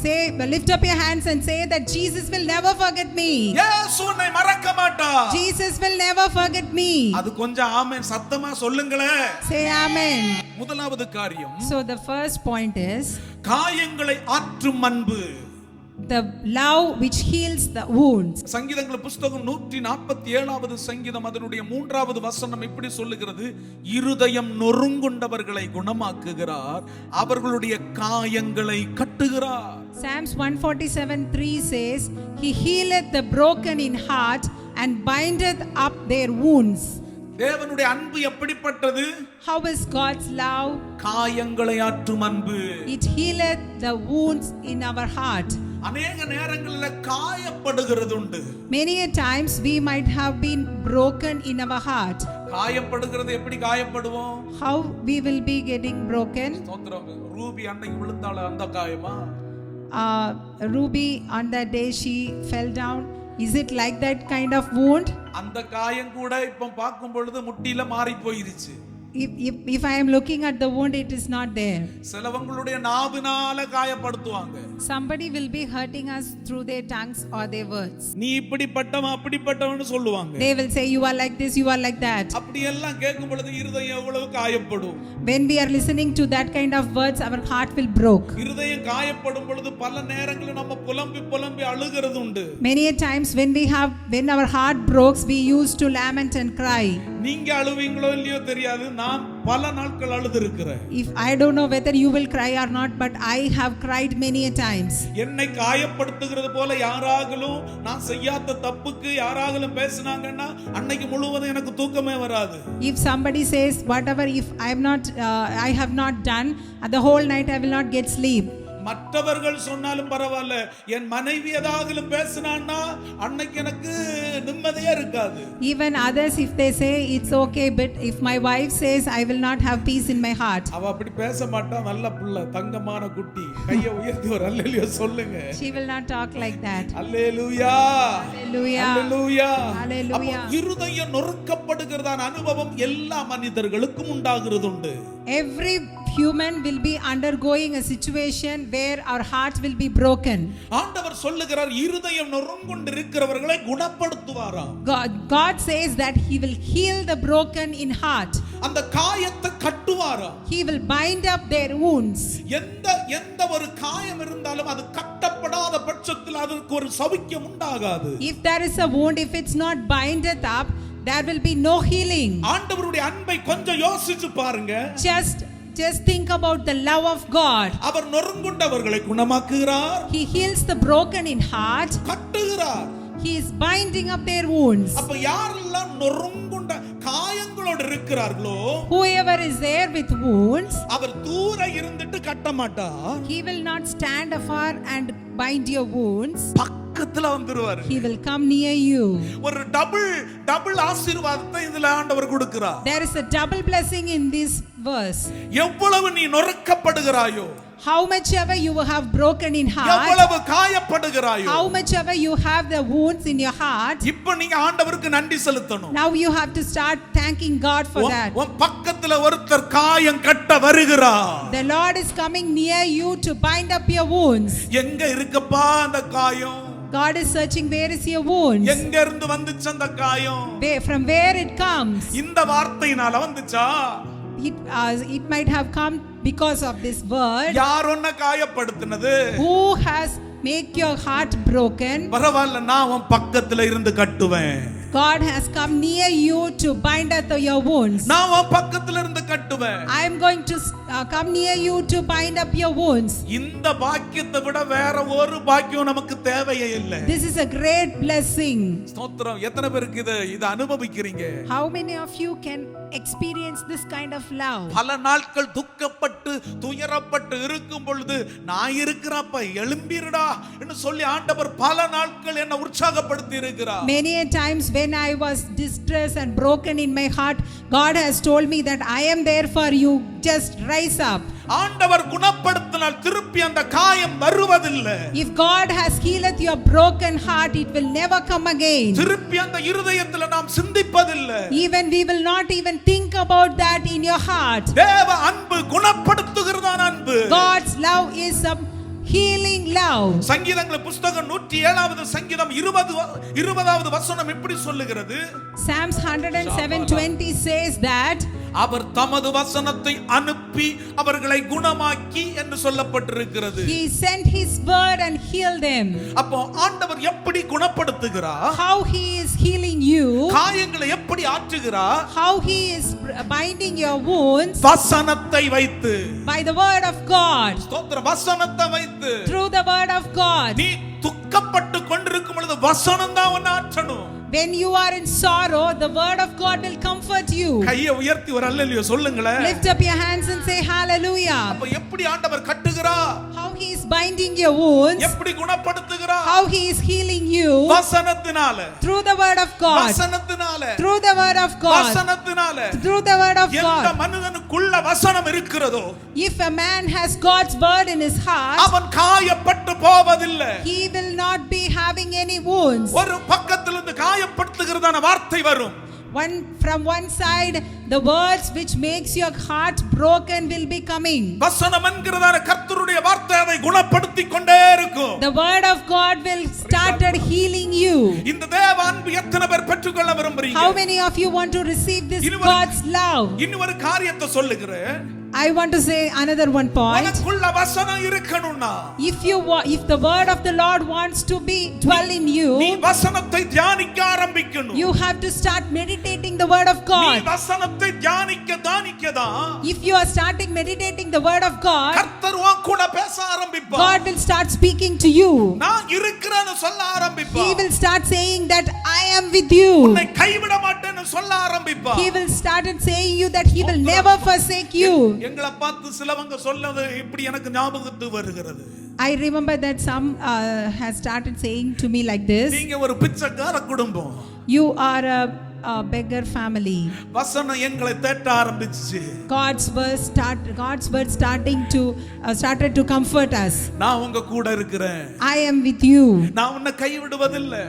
Say lift up your hands and say that Jesus will never forget me. இயேசு உன்னை மறக்க மாட்டார். Jesus will never forget me. அது கொஞ்சம் ஆமென் சத்தமா சொல்லுங்களே. Say amen. முதலாவது காரியம், So the first point is காயங்களை ஆற்றும் அன்பு. the love which heals the wounds. சங்கீதங்கள் புஸ்தகம் 147வது சங்கீதம் அதனுடைய 3வது வசனம் இப்படி சொல்லுகிறது, இருதயம் நொறுங்குண்டவர்களை குணமாக்குகிறார், அவர்களுடைய காயங்களை கட்டுகிறார். Psalms 147:3 says, He healeth the broken in heart and bindeth up their wounds. தேவனுடைய அன்பு எப்படிப்பட்டது? How is God's love? காயங்களை ஆற்றும் அன்பு. It healeth the wounds in our heart. அநேக நேரங்களில் காயப்படுகிறது உண்டு. Many a times we might have been broken in our heart. காயப்படுகிறது. எப்படி காயப்படுவோம்? How we will be getting broken? ஸ்தோத்திரம். ரூபி அன்னைக்கு விழுந்தாள அந்த காயமா? Ruby on that day she fell down. Is it like that kind of wound? அந்த காயம் கூட இப்ப பார்க்கும் பொழுது முட்டில மாறி போயிருச்சு. If I am looking at the wound, it is not there. சிலவங்களுடைய நாவினால காயப்படுத்துவாங்க. Somebody will be hurting us through their tongues or their words. நீ இப்படிப்பட்டவன் அப்படிப்பட்டவன்னு சொல்லுவாங்க. They will say you are like this, you are like that. அப்படி எல்லாம் கேட்கும் பொழுது இருதயம் எவ்வளவு காயப்படும். When we are listening to that kind of words, our heart will broke. இருதயம் காயப்படும் பொழுது பல நேரங்களில் நம்ம புலம்பி அழுகிறது உண்டு. Many a times when our heart breaks, we used to lament and cry. நீங்க அழுவீங்களோ இல்லையோ தெரியாது, நான் பல நாட்கள் அழுதிருக்கிறேன். If I don't know whether you will cry or not, but I have cried many a times. என்னை காயப்படுத்துகிறது போல யாராகலும் நான் செய்யாத தப்புக்கு யாராகலும் பேசினாங்கன்னா அன்னைக்கு முழுவதும் எனக்கு தூக்கமே வராது. If somebody says whatever, if I have not done, the whole night I will not get sleep. மற்றவர்கள் சொன்னாலும் பரவாயில்ல, என் மனைவி ஏதாகிலும் பேசினான்னா அன்னைக்கு எனக்கு நிம்மதியே இருக்காது. Even others, if they say it's okay, but if my wife says, I will not have peace in my heart. அவ அப்படி பேச மாட்டா, நல்ல புள்ள, தங்கமான குட்டி. கையை உயர்த்தி ஒரு அல்லேலூயா சொல்லுங்க. She will not talk like that. Hallelujah, Hallelujah. Hallelujah. Hallelujah. இருதயம் நொறுக்கப்படுகிறதான அனுபவம் எல்லா மனிதர்களுக்கும் உண்டாகிறது உண்டு. Every human will be undergoing a situation where our heart will be broken. ஆண்டவர் சொல்லுகிறார், இருதயம் நொறுங்குண்டு இருக்கிறவர்களை குணப்படுத்துவாராம். God says that he will heal the broken in heart. அந்த காயத்தை கட்டுவாராம். He will bind up their wounds. எந்த ஒரு காயம் இருந்தாலும் அது கட்டப்படாத பட்சத்தில் அதற்கு ஒரு சௌக்கியம் உண்டாகாது. If there is a wound, if it's not binded up, there will be no healing. ஆண்டவருடைய அன்பை கொஞ்சம் யோசிச்சு பாருங்க. Just think about the love of God. Our நொறுங்குண்டவர்களை குணமாக்குகிறார். He heals the broken in heart. கட்டுகிறார். He is binding up their wounds. அப்ப யாரெல்லாம் நொறுங்குண்ட காயங்களோடு இருக்கிறார்களோ, whoever is there with wounds, அவர் தூர இருந்துட்டு கட்ட மாட்டார். he will not stand afar and bind your wounds. பக்கத்துல வந்துருவார். He will come near you. ஒரு டபுள் ஆசீர்வாதத்தை இதுல ஆண்டவர் கொடுக்கிறார். There is a double blessing in this verse. எவ்வளவு நீ நொறுக்கப்படுகிறாயோ, how much ever you have broken in heart, எவ்வளவு காயப்படுகிறாயோ, how much ever you have the wounds in your heart, இப்போ நீங்க ஆண்டவருக்கு நன்றி செலுத்தணும். now you have to start thanking God for that. உன் பக்கத்துல ஒருத்தர் காயம் கட்ட வருகிறார். The Lord is coming near you to bind up your wounds. எங்க இருக்குப்பா அந்த காயம்? God is searching, where is your wounds? எங்க இருந்து வந்துச்சு அந்த காயம்? From where it comes? இந்த வார்த்தையினால வந்துச்சா? It might have come because of this word. யார் உன்னை காயப்படுத்தினது? Who has make your heart broken? பரவாயில்லை, நான் உன் பக்கத்துல இருந்து கட்டுவேன். God has come near you to bind up your wounds. நான் உன் பக்கத்துல இருந்து கட்டுவேன். I am going to come near you to bind up your wounds. இந்த பாக்கியத்தை விட வேற ஒரு பாக்கியம் நமக்கு தேவையே இல்லை. This is a great blessing. ஸ்தோத்திரம். எத்தனை பேருக்கு இது அனுபவிக்கிறீங்க? How many of you can experience this kind of love? பல நாட்கள் துக்கப்பட்டு துயரப்பட்டு இருக்கும் பொழுது, நான் இருக்கிறப்ப எழும்பிருடா என்று சொல்லி ஆண்டவர் பல நாட்கள் என்னை உற்சாகப்படுத்தி இருக்கிறார். Many a times when I was distressed and broken in my heart, God has told me that I am there for you, just rise up. ஆண்டவர் குணப்படுத்தினால் திருப்பி அந்த காயம் வருவதில்லை. If God has healed your broken heart, it will never come again. திருப்பி அந்த இருதயத்துல நாம் சிந்திப்பதில்லை. Even we will not even think about that in your heart. தேவ அன்பு குணப்படுத்துகிறதான அன்பு. God's love is a healing love. சங்கீதங்கள் புத்தகம் 107வது சங்கீதம் 20வது வசனம் இப்படி சொல்லுகிறது. Psalms 107:20 says that அவர் தமது வசனத்தை அனுப்பி அவர்களை குணமாக்கி என்று சொல்லப்பட்டிருக்கிறது. He sent his word and healed them. அப்போ ஆண்டவர் எப்படி குணப்படுத்துகிறார்? How he is healing you? காயங்களை எப்படி ஆற்றுகிறார்? How he is binding your wounds? வசனத்தை வைத்து. By the word of God. ஸ்தோத்திரம். வசனத்தை வைத்து. Through the word of God. நீ துக்கப்பட்டு கொண்டிருக்கும் பொழுது வசனம் தான் உன்னை ஆற்றணும். When you are in sorrow, the word of God will comfort you. கையை உயர்த்தி ஒரு அல்லேலூயா சொல்லுங்களே. Lift up your hands and say hallelujah. அப்ப எப்படி ஆண்டவர் கட்டுகிறார்? How he is binding your wounds. எப்படி குணப்படுத்துகிறார்? How he is healing you. வசனத்தினால. Through the word of God. வசனத்தினால. Through the word of God. வசனத்தினால. Through the word of God. எந்த மனிதனுக்குள்ள வசனம் இருக்கிறதோ, if a man has God's word in his heart, அவன் காயப்பட்டு போவதில்லை. he will not be having any wounds. ஒரு பக்கத்திலிருந்து காயப்படுத்துகிறதான வார்த்தை வரும். From one side, the words which makes your heart broken will be coming. வசனம் என்கிறதான கர்த்தருடைய வார்த்தை அதை குணப்படுத்தி கொண்டே இருக்கும். The word of God will started healing you. இந்த தேவ அன்பு எத்தனை பேர் பெற்றுக்கொள்ள விரும்புறீங்க? How many of you want to receive this God's love? இன்னொரு காரியத்தை சொல்லுகிறேன். I want to say another one point. உனக்குள்ள வசனம் இருக்கணும்னா, if the word of the Lord wants to be dwell in you, நீ வசனத்தை தியானிக்க ஆரம்பிக்கணும். you have to start meditating the word of God. நீ வசனத்தை தியானிக்கதான் if you are starting meditating the word of God, கர்த்தர் உன் கூட பேச ஆரம்பிப்பார். God will start speaking to you. நான் இருக்கிறேன்னு சொல்ல ஆரம்பிப்பார். He will start saying that I am with you. உன்னை கைவிட மாட்டேன்னு சொல்ல ஆரம்பிப்பார். He will start saying you that he will never forsake you. எங்களை பார்த்து சிலவங்க சொல்லது இப்படி எனக்கு ஞாபகத்துக்கு வருகிறது. I remember that some has started saying to me like this. நீங்க ஒரு பிச்சைக்கார குடும்பம். You are a beggar family. வசனம் எங்களை தேட்ட ஆரம்பிச்சு. God's word started to comfort us. நான் உங்க கூட இருக்கிறேன். I am with you. நான் உன்னை கைவிடுவதில்லை.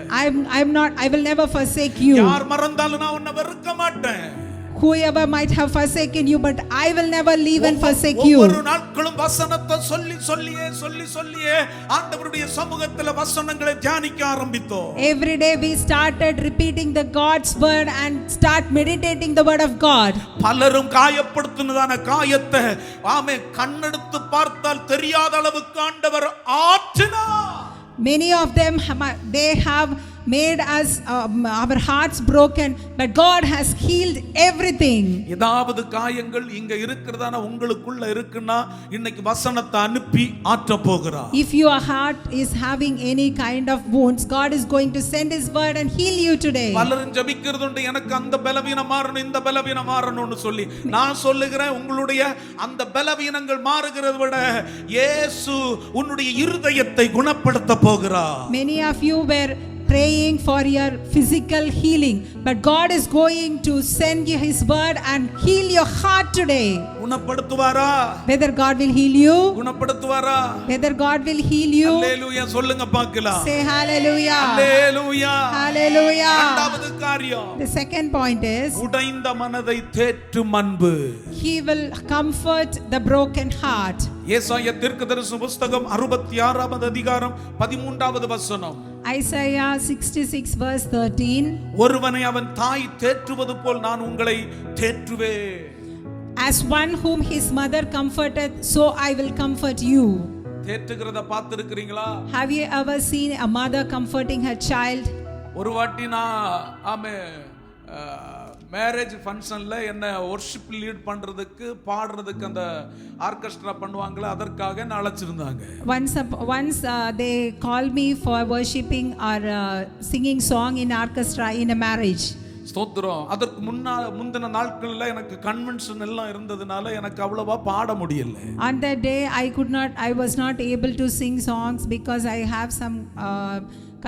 I will never forsake you. யார் மறந்தாலும் நான் உன்னை வெறுக்க மாட்டேன். Whoever might have forsaken you, but I will never leave and forsake you. ஒவ்வொரு நாட்களும் வசனத்தை சொல்லியே ஆண்டவருடைய சமூகத்தில் வசனங்களை தியானிக்க ஆரம்பித்தோம். Every day we started repeating the God's word and start meditating the word of God. பலரும் காயப்படுத்துனதான காயத்தை கண்ணெடுத்து பார்த்தால் தெரியாத அளவுக்கு ஆண்டவர் ஆற்றினார். Many of them they have made us our hearts broken, but God has healed everything. ஏதாவது காயங்கள் இங்க இருக்குறதான உங்களுக்குள்ள இருக்குன்னா இன்னைக்கு வசனத்தை அனுப்பி ஆற்ற போகிறார். If your heart is having any kind of wounds, God is going to send his word and heal you today. பலரும் ஜெபிக்கிறதுண்டு எனக்கு அந்த பலவீனம் மாறணும் இந்த பலவீனம் மாறணும்னு சொல்லி. நான் சொல்லுகிறேன் உங்களுடைய அந்த பலவீனங்கள் மாறுகிறதை விட இயேசு உன்னுடைய இருதயத்தை குணப்படுத்த போகிறார். Many of you were praying for your physical healing, but God is going to send you his word and heal your heart today. குணப்படுத்துவாரா? Whether God will heal you? குணப்படுத்துவாரா? Whether God will heal you? ஹalleluya சொல்லுங்க பார்க்கலாம். Say hallelujah. Hallelujah. Hallelujah. இரண்டாவது காரியம். The second point is உடைந்த மனதை தேற்றும் அன்பு. He will comfort the broken heart. ஏசாயா தீர்க்கதரிசன புத்தகம் 66வது அதிகாரம் 13வது வசனம். Isaiah 66 verse 13. ஒருவனை அவன் தாய் தேற்றுவது போல் நான் உங்களை தேற்றுவேன். As one whom his mother comforteth, so I will comfort you. தேற்றுகிறத பார்த்திருக்கிறீங்களா? Have you ever seen a mother comforting her child? ஒரு வாட்டி நான் மேரேஜ் ஃபங்க்ஷன்ல என்ன வொர்ஷிப் லீட் பண்றதுக்கு பாடுறதுக்கு அந்த ஆர்கெஸ்ட்ரா பண்ணுவாங்களே அதற்காக நான் அழைச்சிருந்தாங்க. Once they called me for worshiping or singing song in orchestra in a marriage. ஸ்தோத்திரம். அதற்கு முந்தின நாட்கள்ல எனக்கு கன்வென்ஷன் எல்லாம் இருந்ததுனால எனக்கு அவ்வளவா பாட முடியல. On that day I was not able to sing songs because I have some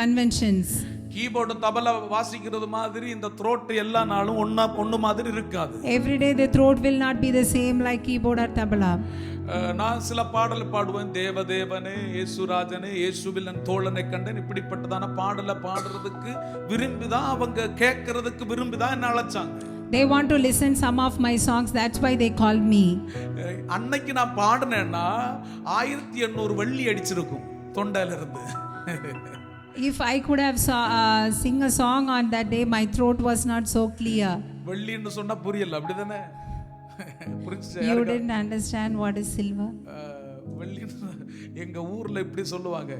conventions. Keyboard tabla வாசிக்கிறது மாதிரி இந்த throat எல்லா நாளும் ஒண்ணு மாதிரி இருக்காது. Every day the throat will not be the same like keyboard or tabla. நான் சில பாடல் பாடுவேன். தேவதேவனே இயேசுராஜனே இயேசுவின் தோழனை கண்டேன் இப்படிப்பட்டதான பாடலை பாடுறதுக்கு விரும்பிதான் அவங்க கேட்கறதுக்கு விரும்பிதான் என்ன அழைச்சாங்க. They want to listen some of my songs, that's why they called me. அன்னைக்கு நான் பாடுனேன்னா 1800 வெள்ளி அடிச்சிருக்கும் தொண்டையில இருந்து. If I could have sing a song on that day, my throat was not so clear. வெள்ளின்னு சொன்னா புரியல அப்படிதானே? You didn't understand what is silver. வெள்ளி எங்க ஊர்ல இப்படி சொல்லுவாங்க,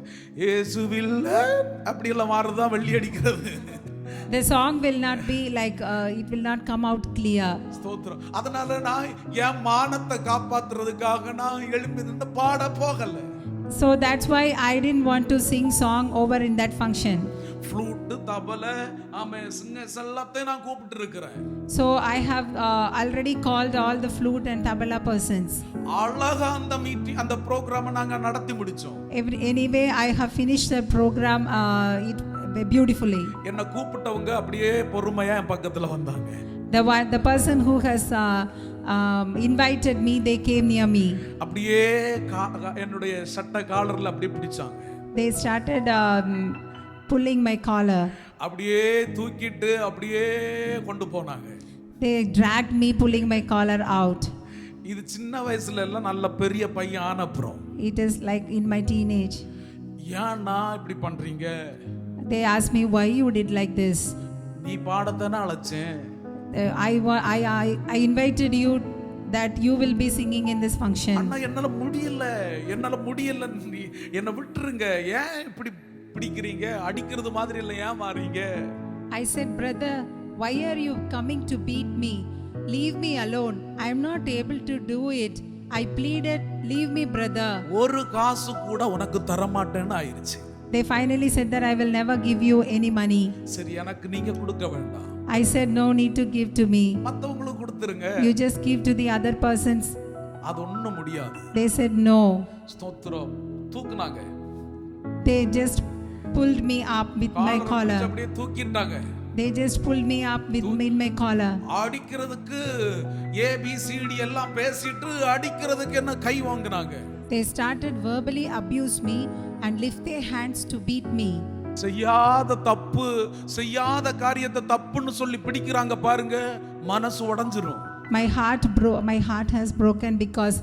இயேசுவில் அப்படி எல்லாம் மாறுதான் வெள்ளி அடிக்கிறது. The song will not be like it will not come out clear. ஸ்தோத்திரம். அதனால நான் என் மானத்தை காப்பாத்துறதுக்காக நான் எழும்பி நின்று பாட போகல. So that's why I didn't want to sing song over in that function. Flute, tabla, singers எல்லாத்தையும் நான் கூப்பிட்டு இருக்கேன். So I have already called all the flute and tabla persons. அழகா அந்த மீட்டிங் அந்த புரோகிராம் நாங்க நடத்தி முடிச்சோம். Anyway I have finished the program beautifully. என்ன கூப்பிட்டவங்க அப்படியே பொறுமையா என் பக்கத்துல வந்தாங்க. The person who has invited me, they came near me. அப்படியே என்னுடைய சட்டை காலர்ல அப்படியே பிடிச்சாங்க. They started pulling my collar. அப்படியே தூக்கிட்டு அப்படியே கொண்டு போனாங்க. They dragged me pulling my collar out. இது சின்ன வயசுல எல்லாம் நல்ல பெரிய பையன் ஆன அப்புறம். It is like in my teenage. ஏன்னா இப்படி பண்றீங்க? They asked me why you did like this. நீ பாடத்தானே அழைச்சேன். I invited you that you will be singing in this function. அண்ணா என்னால முடியல நீ என்ன விட்டுருங்க. ஏன் இப்படி பிடிக்கிறீங்க? அடிக்கிறது மாதிரி இல்ல ஏன் மாறீங்க? I said, brother, why are you coming to beat me? Leave me alone. I am not able to do it. I pleaded, leave me brother. ஒரு காசு கூட உனக்கு தர மாட்டேன்னு ஆயிருச்சு. They finally said that I will never give you any money. சரி எனக்கு நீங்க கொடுக்க வேண்டாம். I said no need to give to me. மத்தவங்களுக்கு கொடுத்துருங்க. You just give to the other persons. அது ஒண்ணும் முடியாது. They said no. ஸ்தோத்திரம். தூக்குனாங்க. They just pulled me up with my collar. அப்படியே தூக்கிட்டாங்க. They just pulled me up with my collar. அடிக்கிறதுக்கு ABCD எல்லாம் பேசிட்டு அடிக்கிறதுக்கு என்ன கை வாங்குனாங்க. They started verbally abuse me and lift their hands to beat me. செய்யாத தப்பு, செய்யாத காரியத்தை தப்புன்னு சொல்லி பிடிக்கிறாங்க பாருங்க, மனசு உடைஞ்சிரும். My heart has broken because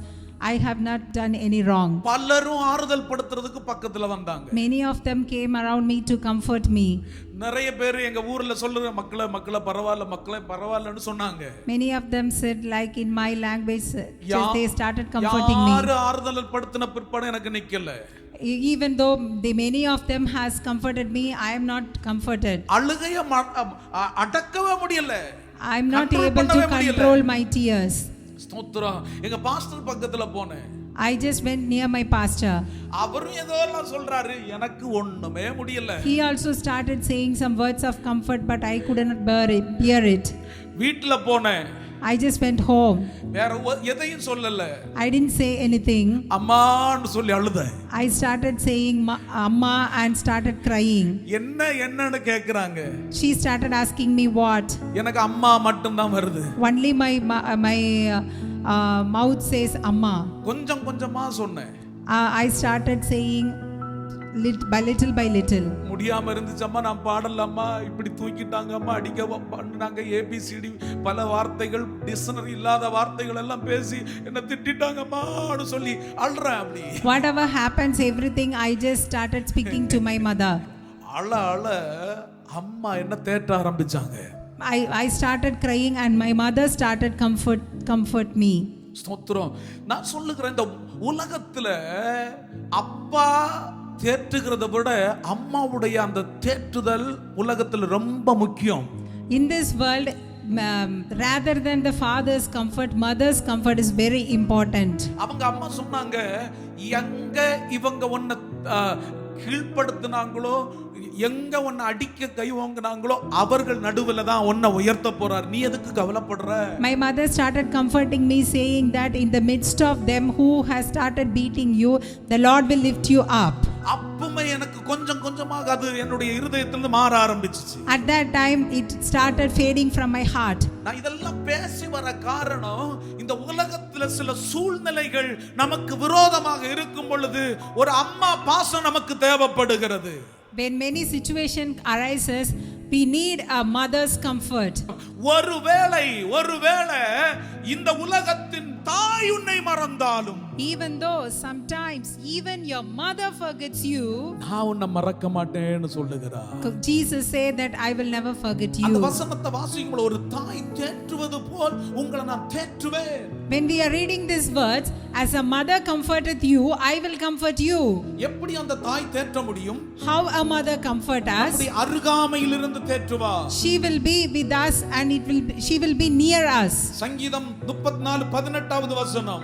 I have not done any wrong. பலரும் ஆறுதல் படுத்துறதுக்கு பக்கத்துல வந்தாங்க. Many of them came around me to comfort me. நிறைய பேர் எங்க ஊர்ல சொல்லுற மக்களே பரவாயில்லன்னு சொன்னாங்க. Many of them said like in my language, they started comforting me. யாரு ஆறுதல் படுத்தின பிற்பாடு எனக்கு நிக்கல. Even though many of them has comforted me, I am not comforted. அழுகைய அடக்கவே முடியல. I am not able to control my tears. ஸ்தோத்திரம். எங்க pastor பக்கத்துல போனேன். I just went near my pastor. அவரும் ஏதோ எல்லாம் சொல்றாரு, எனக்கு ஒண்ணுமே முடியல. He also started saying some words of comfort, but I couldn't bear it. வீட்ல போனேன். I just went home. வேற எதையும் சொல்லல. I didn't say anything. அம்மான்னு சொல்லி அழுதேன். I started saying amma and started crying. என்னன்னு கேக்குறாங்க. She started asking me what. எனக்கு அம்மா மட்டும் தான் வருது. Only my mouth says amma. கொஞ்சம் கொஞ்சமா சொன்னேன். I started saying little by little. முடியாம இருந்துச்சம்மா, நான் பாடலாமா, இப்படி தூக்கிட்டாங்க அம்மா, அடிக்க பண்ணாங்க, ABCD பல வார்த்தைகள், டிக்ஷனரி இல்லாத வார்த்தைகள் எல்லாம் பேசி என்ன திட்டிட்டாங்கம்மான்னு சொல்லி அழுறேன். அப்படி whatever happens, everything I just started speaking to my mother. அழ அம்மா என்ன தேட்ட ஆரம்பிச்சாங்க. I started crying and my mother started comfort me. ஸ்தோத்திரம். நான் சொல்லுகிறேன், இந்த உலகத்துல அப்பா தேற்றுகிறத விட அம்மாவுடைய அந்த தேற்றுதல் உலகத்துல ரொம்ப முக்கியம். In this world, rather than the father's comfort, mother's comfort is very important. அவங்க அம்மா சொன்னாங்க, எங்க இவங்க ஒன்ன கீழ்ப்படுத்தினாங்களோ, எங்க ஒன்ன அடிக்க கை வாங்கினாங்களோ அவர்கள் நடுவுல தான் ஒன்ன உயர்த்த போறார், நீ எதுக்கு கவலைப்படுற? My mother started comforting me, saying that in the midst of them who has started beating you, the Lord will lift you up. அப்பமே எனக்கு கொஞ்சம் கொஞ்சமாக அது என்னுடைய இருதயத்திலிருந்து மாற ஆரம்பிச்சிச்சு. At that time it started fading from my heart. நான் இதெல்லாம் பேசி வர காரணம், இந்த உலகத்துல சில சூழ்நிலைகள் நமக்கு விரோதமாக இருக்கும் பொழுது ஒரு அம்மா பாசம் நமக்கு தேவைப்படுகிறது. When many situations arises, we need a mother's comfort. ஒருவேளை இந்த உலகத்தின் தாய் உன்னை மறந்தாலும், even though sometimes even your mother forgets you, நான் உன்னை மறக்க மாட்டேன்னு சொல்லுகிறார். Jesus said that I will never forget you. அந்த வசனத்தை வாசிக்கும்போது ஒரு தாய் தேற்றுவது போல் உங்களை நான் தேற்றுவேன். When we are reading these words, as a mother comforteth you, I will comfort you. எப்படி அந்த தாய் தேற்ற முடியும்? How a mother comfort us? அப்படி அருகாமையில் இருந்து தேற்றுவார். She will be with us and she will be near us. சங்கீதம் 34:18 வசனம்.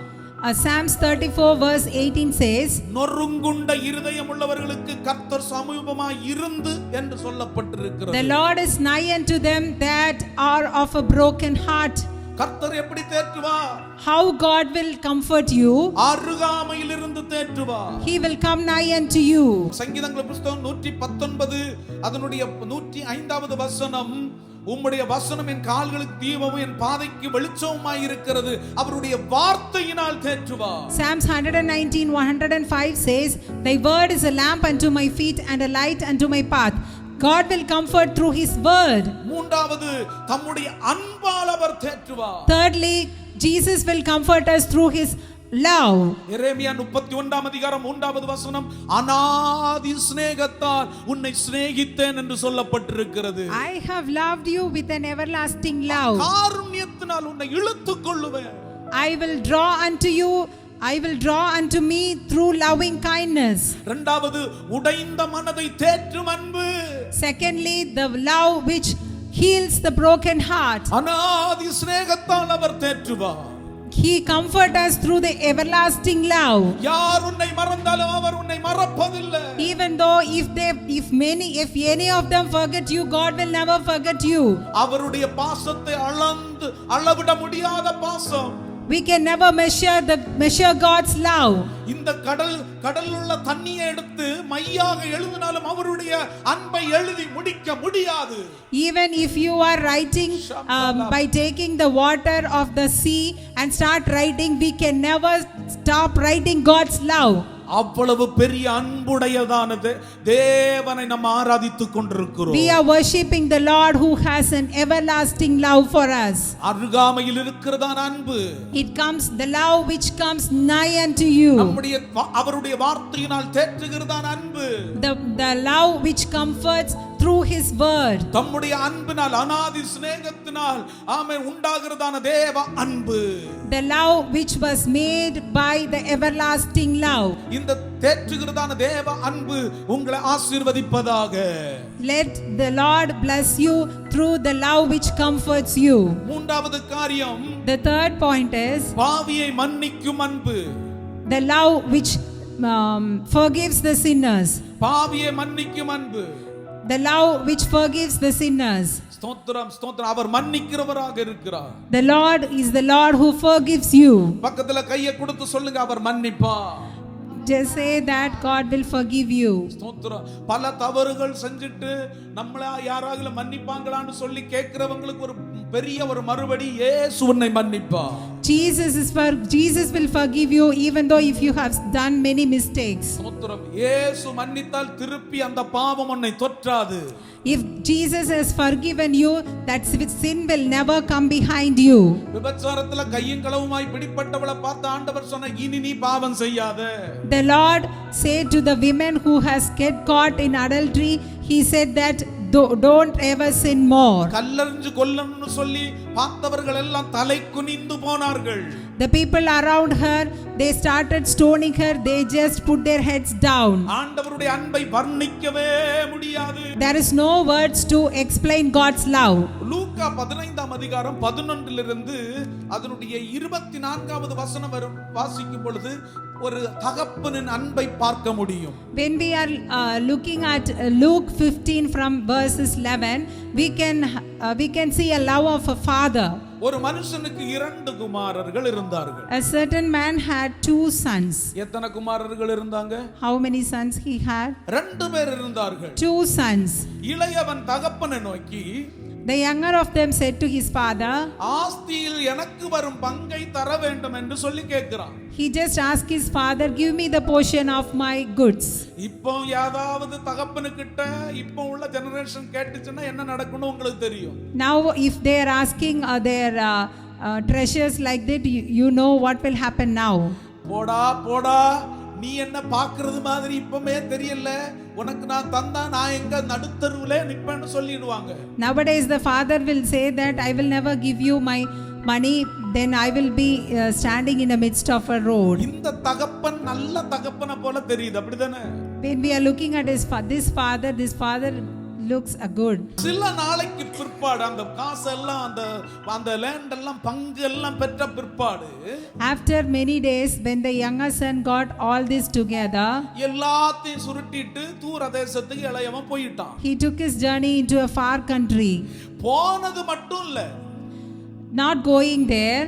Psalms 34 verse 18 says, நொறுங்குண்ட இருதயம் உள்ளவர்களுக்கு கர்த்தர் சமீபமாய் இருந்து என்று சொல்லப்பட்டிருக்கிறது. The Lord is nigh unto them that are of a broken heart. கர்த்தர் எப்படி தேற்றுவார்? How God will comfort you? அருகாமையில் இருந்து தேற்றுவார். He will come nigh unto you. சங்கீதங்கள் புத்தகம் 119 அதனுடைய 105வது வசனம், உம்முடைய வசனம் என் கால்களுக்கு தீபமும் என் பாதைக்கு வெளிச்சமுமாய் இருக்கிறது, அவருடைய வார்த்தையினால் தேற்றுவார். Psalms 119:105 says, thy word is a lamp unto my feet and a light unto my path. God will comfort through his word. மூன்றாவது, தம்முடைய அன்பால் அவர் தேற்றுவார். Thirdly, Jesus will comfort us through his love. எரேமியா 31 அதிகாரம் 3வது வசனம், அநாதி சிநேகத்தால் உன்னை சிநேகித்தேன் என்று சொல்லப்பட்டிருக்கிறது. I have loved you with an everlasting love. காருண்யத்தினால் உன்னை இழுத்துக் கொள்ளுவேன். I will draw unto me through loving kindness. இரண்டாவது, உடைந்த மனதை தேற்றும் அன்பு. Secondly, the love which heals the broken heart. அநாதி சிநேகத்தால் அவர் தேற்றுவார். He comfort us through the everlasting love. யார் உன்னை மறந்தாலும் அவர் உன்னை மறப்பதில்லை. Even though if any of them forget you, God will never forget you. அவருடைய பாசத்தை அளவிட முடியாத பாசம். We can never measure God's love. இந்த கடல் உள்ள தண்ணியை எடுத்து மையாக எழுதினாலும் அவருடைய அன்பை எழுதி முடிக்க முடியாது. Even if you are writing by taking the water of the sea and start writing, we can never stop writing God's love. அவ்வளவு பெரிய அன்புடையதானது தேவனை நாம் ஆராதித்துக் கொண்டிருக்கிறோம். We are worshiping the Lord who has an everlasting love for us. அருகாமையில் இருக்கிறதான அன்பு. It comes, the love which comes nigh unto you. அவருடைய வார்த்தையினால் தேற்றுகிறதான அன்பு. The love which comforts through his word. தம்முடைய அன்பினால் அநாதி சிநேகத்தினால் ஆமென் உண்டாகிறதான தேவ அன்பு. The love which was made by the everlasting love. இந்த தேற்றுகிறதான தேவ அன்பு உங்களை ஆசீர்வதிப்பதாக. Let the Lord bless you through the love which comforts you. மூன்றாவது காரியம், The third point is பாவியை மன்னிக்கும் அன்பு. the love which forgives the sinners. பாவியை மன்னிக்கும் அன்பு. The love which forgives the sinners. ஸ்தோத்திரம் ஸ்தோத்திரம். அவர் மன்னிக்கிறவராக இருக்கிறார். The Lord is the Lord who forgives you. பக்கத்துல கையை கொடுத்து சொல்லுங்க, அவர் மன்னிப்பா. Just say that God will forgive you. ஸ்தோத்திரம். பல தவறுகள் செஞ்சிட்டு நம்மள யாராவது மன்னிப்பாங்களான்னு சொல்லி கேட்கிறவங்களுக்கு ஒரு பெரிய ஒரு மறுபடி, இயேசு உன்னை மன்னிப்பா. Jesus will forgive you even though if you have done many mistakes. ஸ்தோத்திரம். இயேசு மன்னித்தால் திருப்பி அந்த பாவம் உன்னை தொற்றாது. If Jesus has forgiven you, that sin will never come behind you. விபச்சாரத்துல கையும் களவுமாய் பிடிப்பட்டவளை பார்த்து ஆண்டவர் சொன்ன, இனி நீ பாவம் செய்யாத. The Lord said to the women who has get caught in adultery, he said that don't ever sin more. கல்லெறிஞ்சு கொல்லணும்னு சொல்லி பார்த்தவர்கள் எல்லாம் தலை குனிந்து போனார்கள். The people around her, they started stoning her, they just put their heads down. ஆண்டவருடைய அன்பை வர்ணிக்கவே முடியாது. There is no words to explain God's love. லூக்கா 15ஆம் அதிகாரம் 11 அதனுடைய 24வது வசனம் வரும் வாசிக்கும் பொழுது ஒரு தகப்பனின் அன்பை பார்க்க முடியும். When we are looking at Luke 15 from verses 11, we can see a love of a father. ஒரு மனுஷனுக்கு 2 குமாரர்கள் இருந்தார்கள். A certain man had 2 sons. எத்தனை குமாரர்கள் இருந்தாங்க? How many sons he had? 2 பேர் இருந்தார்கள். 2 sons. இளையவன் தகப்பனை நோக்கி, The younger of them said to his father, ஆஸ்தியில் எனக்கு வரும் பங்கை தர வேண்டும் என்று சொல்லி கேட்கிறான். He just asked his father, give me the portion of my goods. இப்போ யாராவது தகப்பனுக்கிட்ட இப்போ உள்ள ஜெனரேஷன் கேட்டுச்சுன்னா என்ன நடக்கும்னு உங்களுக்கு தெரியும். Now if they are asking their treasures like that, you know what will happen now. போடா நீ என்ன பாக்குறது மாதிரி இப்பமே தெரியல, உனக்கு நான் தந்தா நான் எங்க நடுத்தருவிலே நிப்பேன்னு சொல்லிடுவாங்க. Nowadays the father will say that I will never give you my money, then I will be standing in the midst of a road. இந்த தகப்பன் நல்ல தகப்பனை போல தெரியுது, அப்படிதானே? When we are looking at this father looks good. சில நாளைக்கு பிற்பாடு அந்த காசெல்லாம் அந்த லேண்ட் எல்லாம் பங்கு எல்லாம் பெற்ற பிற்பாடு, after many days when the younger son got all this together, எல்லாத்தையும் சுருட்டிட்டு தூர தேசத்துக்கு இளையவன் போயிட்டான். he took his journey into a far country. போனது மட்டும் இல்ல, not going there,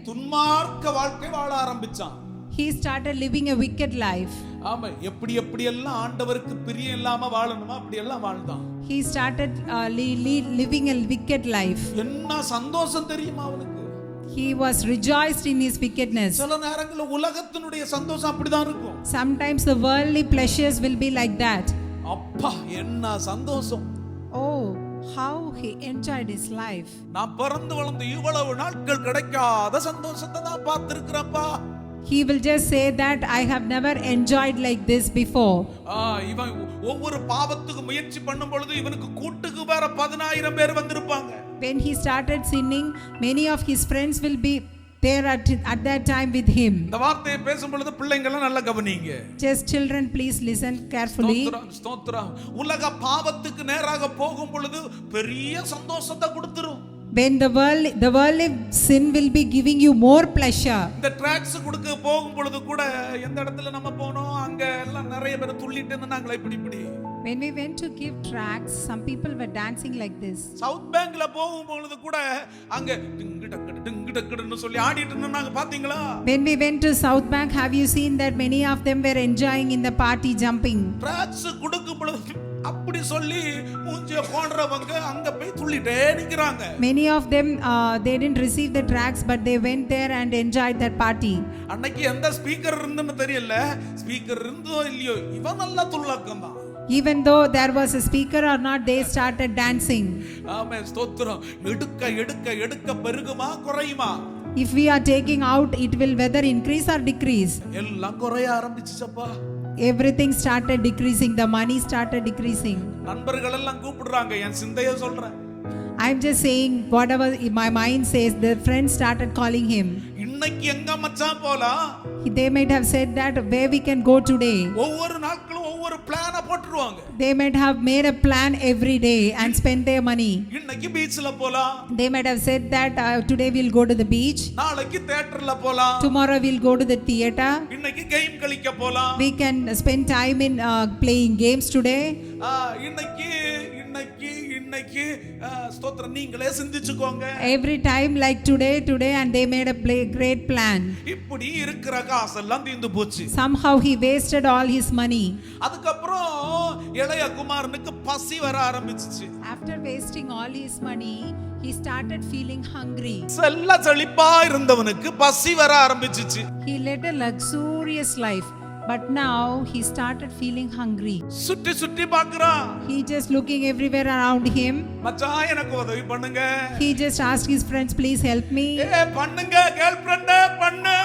துன்மார்க்க வாழ்க்கை வாழ ஆரம்பிச்சான். he started living a wicked life. ஆமா, எப்படி எல்லாம் ஆண்டவருக்கு பிரியம் இல்லாம வாழணுமா அப்படி எல்லாம் வாழ்ந்தான். He started living a wicked life. என்ன சந்தோஷம் தெரியுமா அவனுக்கு? He was rejoiced in his wickedness. சில நேரங்களில் உலகத்தினுடைய சந்தோஷம் அப்படிதான் இருக்கும். Sometimes the worldly pleasures will be like that. அப்பா என்ன சந்தோஷம்! Oh, how he enjoyed his life. நான் பிறந்து வளர்ந்து இவ்வளவு நாட்கள் கிடைக்காத சந்தோஷத்தை நான் பார்த்திருக்கிறேன்ப்பா. He will just say that I have never enjoyed like this before. இவன் ஒவ்வொரு பாவத்துக்கு முயற்சி பண்ணும் பொழுது இவனுக்கு கூட்டுக்கு வேற 10000 பேர் வந்திருப்பாங்க. When he started sinning, many of his friends will be there at that time with him. இந்த வார்த்தையை பேசும் பொழுது பிள்ளைங்க எல்லாம் நல்லா கவனிங்க. Just children, please listen carefully. ஸ்தோத்திரம். உலக பாவத்துக்கு நேராக போகும் பொழுது பெரிய சந்தோஷத்தை கொடுத்துரும். when the worldly sin will be giving you more pleasure. இந்த ட்ராக்ஸ் கொடுக்க போகும் பொழுது கூட எந்த இடத்துல நம்ம போனோம் அங்க எல்லாம் நிறைய பேர் துள்ளிட்டு இருந்தாங்களே இப்படி When we went to give tracts, some people were dancing like this. South பேங்க்ல போகும் பொழுது கூட அங்க டிங்கு டக்குன்னு சொல்லி ஆடிட்டு இருந்தாங்க பாத்தீங்களா? When we went to South Bank, have you seen that many of them were enjoying in the party, jumping? Tracks கொடுக்கும் பொழுது அப்படி சொல்லி மூஞ்சிய போடுறவங்க அங்க போய் துள்ளிட்டே நிக்கறாங்க. Many of them they didn't receive the tracts, but they went there and enjoyed that party. அன்னைக்கு எந்த ஸ்பீக்கர் இருந்துன்னு தெரியல, ஸ்பீக்கர் இருந்தோ இல்லையோ இவன் நல்லா துள்ளக்கம் தான். Even though there was a speaker or not, they started dancing. ஆமென் ஸ்தோத்திரம். எடுக்க பெருகுமா குறையுமா? If we are taking out, it will whether increase or decrease. எல்லாம் குறைய ஆரம்பிச்சுச்சப்பா. Everything started decreasing, the money started decreasing. நண்பர்கள் எல்லாம் கூப்பிடுறாங்க, என் சிந்தைய சொல்றேன். I'm just saying whatever my mind says. The friends started calling him. இன்னைக்கு எங்க மச்சான் போலாம்? They might have said that where we can go today. ஒவ்வொரு நாட்களும் ஒவ்வொரு பிளான போட்டுருவாங்க. They might have made a plan every day and spend their money. இன்னைக்கு பீச்ல போலாம். They might have said that today we'll go to the beach. நாளைக்கு தியேட்டர்ல போலாம். Tomorrow we'll go to the theater. இன்னைக்கு கேம் களிக்க போலாம். We can spend time in playing games today. இன்னைக்கு ஸ்தோத்திரம் நீங்களே சிந்திச்சுக்கோங்க. Every time like today and they made a great plan. இப்படி இருக்கிற காசெல்லாம் தீந்து போச்சு. Somehow he wasted all his money. அதுக்கப்புறம் இளைய குமாரனுக்கு பசி வர ஆரம்பிச்சிச்சு. After wasting all his money, he started feeling hungry. செல்ல செழிப்பா இருந்தவனுக்கு பசி வர ஆரம்பிச்சிச்சு. He led a luxurious life, but now he started feeling hungry. சுத்தி பார்க்கறான். He just looking everywhere around him. மச்சான் எனக்கு உதவி பண்ணுங்க. He just asked his friends, please help me. பண்ணுங்க girlfriend பண்ணு.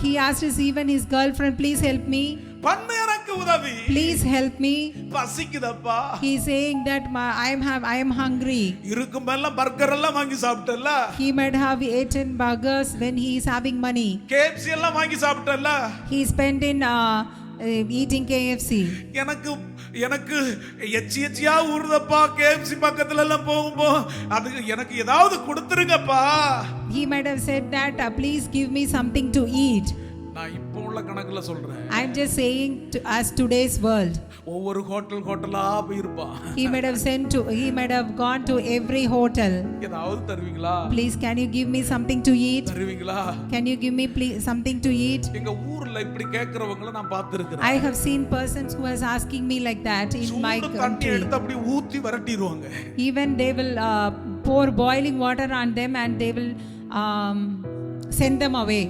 He asked even his girlfriend, please help me. பண்ணு எனக்கு உதவி. Please help me. பசிக்குதப்பா. He is saying that I am hungry. இருக்குமெல்லாம் பர்கர் எல்லாம் வாங்கி சாப்பிட்டல்ல. He might have eaten burgers when he is having money. KFC எல்லாம் வாங்கி சாப்பிட்டல்ல. He spent in eating KFC. எனக்கு எச்சியா ஊறுதப்பா KFC பக்கத்துல எல்லாம் போகும்போ அதுக்கு எனக்கு ஏதாவது கொடுத்துருங்கப்பா. He might have said that please give me something to eat. நான் இப்போ உள்ள கணக்குல சொல்றேன். I am just saying as today's world. ஒவ்வொரு ஹோட்டலா போயிருப்பான். He might have gone to every hotel. ஏதாவது தருவீங்களா? Please can you give me something to eat? தருவீங்களா? Can you give me please something to eat? எங்க ஊர்ல இப்படி கேக்குறவங்கள நான் பார்த்திருக்கேன். I have seen persons who was asking me like that in my தண்ணி country. எடுத்து அப்படி ஊத்தி வரட்டிடுவாங்க. Even they will pour boiling water on them and they will send them away.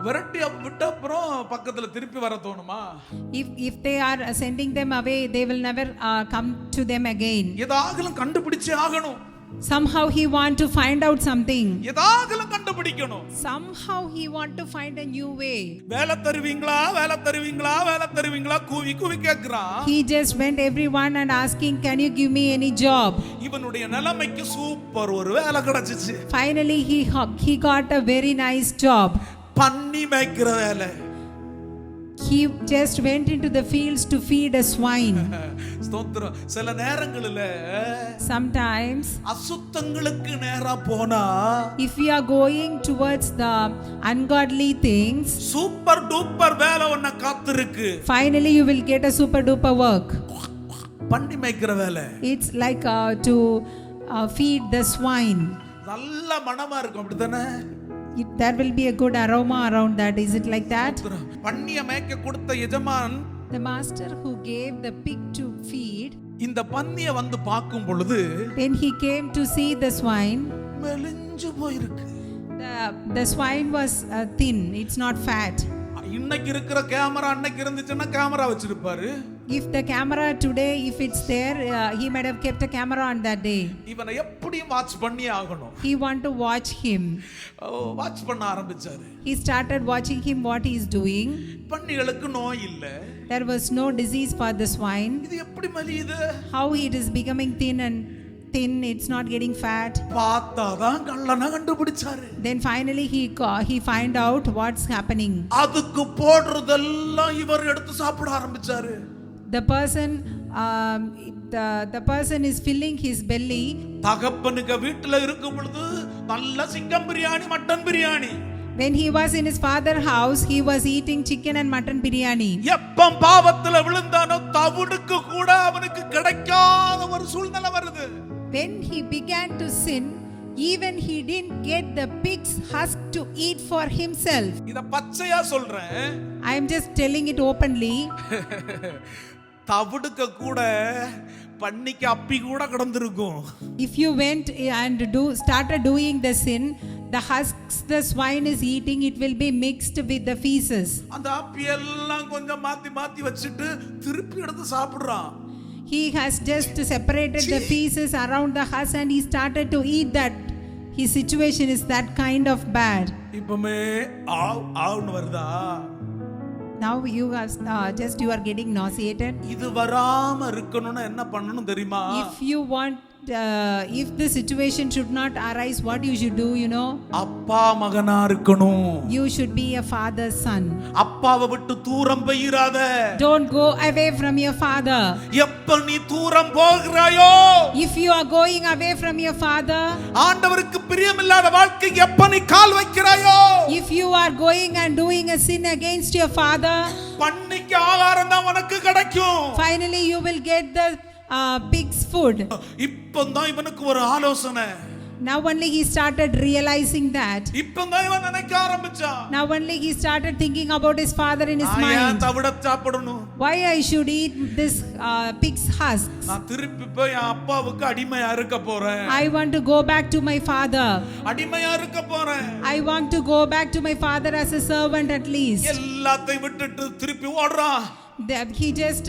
வரட்டி விட்ட அப்புறம் பக்கத்துல திருப்பி வர தோணுமா? If they are sending them away, they will never come to them again. ஏதாகலும் கண்டுபிடிச்சே ஆகணும். Somehow he want to find out something. ஏதாகலும் கண்டுபிடிக்கணும். Somehow he want to find a new way. வேலை தருவீங்களா கூவி கேக்குறான். He just went everyone and asking, can you give me any job? இவனுடைய நிலைமைக்கு super ஒரு வேலை கிடைச்சிச்சு. Finally he got a very nice job. பன்னி மேய்க்கிற வேலை. He just went into the fields to feed a swine. ஸ்தோத்திரம். சில நேரங்களில Sometimes அசுத்தங்களுக்கு நேரா போனா if we are going towards the ungodly things, super duper வேலை ஒண்ணு காத்திருக்கு. finally you will get a super duper work. பன்னி மேய்க்கிற வேலை. It's like to feed the swine. நல்ல மணமா இருக்கும் அப்படிதானே? There will be a good aroma around that. Is it like that? பன்னிய மேய்க்க கொடுத்த எஜமான் The master who gave the pig to feed, இந்த பன்னிய வந்து பார்க்கும் பொழுது when he came to see the swine, மெலிஞ்சு போயிருக்கு. the swine was thin. It's not fat. இன்னைக்கு இருக்கிற கேமரா அன்னைக்கு இருந்துச்சுன்னா கேமரா வச்சிருப்பாரு. If the camera today, if it's there, he might have kept a camera on that day. இவனை எப்படி watch பண்ணி ஆகணும். He want to watch him. Watch பண்ண ஆரம்பிச்சாரு. He started watching him what he is doing. பன்னிகளுக்கு நோய் இல்ல. There was no disease for the swine. இது எப்படி மலியுது? How it is becoming thin, it's not getting fat. பார்த்தாதான் கள்ளன கண்டுபிடிச்சாரு. Then finally he find out what's happening. அதுக்கு போடுறதெல்லாம் இவர் எடுத்து சாப்பிட ஆரம்பிச்சாரு. The person the person is filling his belly. தகப்பனுக்கு வீட்டுல இருக்கும் பொழுது நல்ல chicken biryani, mutton biryani. When he was in his father's house, he was eating chicken and mutton biryani. எப்ப பாவத்துல விழுந்தானோ தவிடுக்கு கூட அவனுக்கு கிடைக்காத ஒரு சூழ்நிலை வருது. When he began to sin, even he didn't get the pig's husk to eat for himself. இத பச்சையா சொல்றேன். I am just telling it openly. தவிடுக்கு கூட பன்னிக்கு அப்பி கூட கடந்திருக்கும். If you went and started doing the sin, the husks the swine is eating, it will be mixed with the feces. அந்த அப்பி எல்லாம் கொஞ்சம் மாத்தி மாத்தி வச்சிட்டு திருப்பி எடுத்து சாப்பிடுறான். He has just separated the feces around the husk and he started to eat that. His situation is that kind of bad. இப்பமே ஆவுன்னு வருதா? Now you are getting nauseated. இது வராம இருக்கணும்னா என்ன பண்ணணும் தெரியுமா? If you want if the situation should not arise, what you should do, you know? அப்பா மகனா இருக்கணும். You should be a father's son. அப்பாவை விட்டு தூரம் போயிராத. Don't go away from your father. எப்ப நீ தூரம் போகிறாயோ, If you are going away from your father, ஆண்டவருக்கு பிரியமில்லாத வாழ்க்கை எப்ப நீ கால் வைக்கிறாயோ, if you are going and doing a sin against your father, பன்னிக்கு ஆகாரம் தான் உனக்கு கிடைக்கும். finally you will get the pig's food. இப்பதான் இவனுக்கு ஒரு ஆலோசனை. Now only he started realizing that. இப்பதான் இவன் நினைக்க ஆரம்பிச்சான். Now only he started thinking about his father in his mind. நான் தவிட சாப்பிடணும். Why I should eat this pig's husks? நான் திருப்பி போய் என் அப்பாவுக்கு அடிமையா இருக்க போறேன். I want to go back to my father. அடிமையா இருக்க போறேன். I want to go back to my father as a servant at least. எல்லாத்தையும் விட்டுட்டு திருப்பி ஓடுறான். He just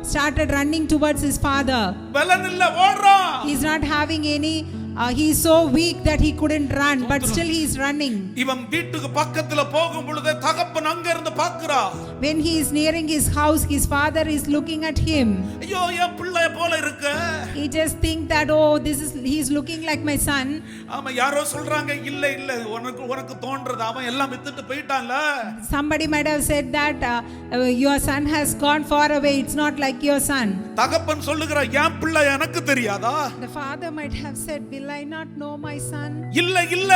started running towards his father. பலன் இல்ல, ஓடுறான். He's not having any he is so weak that he couldn't run, but still he is running. இவன் வீட்டுக்கு பக்கத்துல போகும் பொழுது தகப்பன் அங்க இருந்து பார்க்கறா. When he is nearing his house, his father is looking at him. ஐயோ என் பிள்ளை போல இருக்கு. He just think that, oh, he is looking like my son. ஆமா, யாரோ சொல்றாங்க, இல்ல இல்ல உனக்கு தோன்றது, அவன் எல்லாம் வித்துட்டு போயிட்டான்ல. Somebody might have said that your son has gone far away, it's not like your son. தகப்பன் சொல்லுகிறா, என் பிள்ளை எனக்கு தெரியாதா? The father might have said, will I not know my son? இல்ல இல்ல,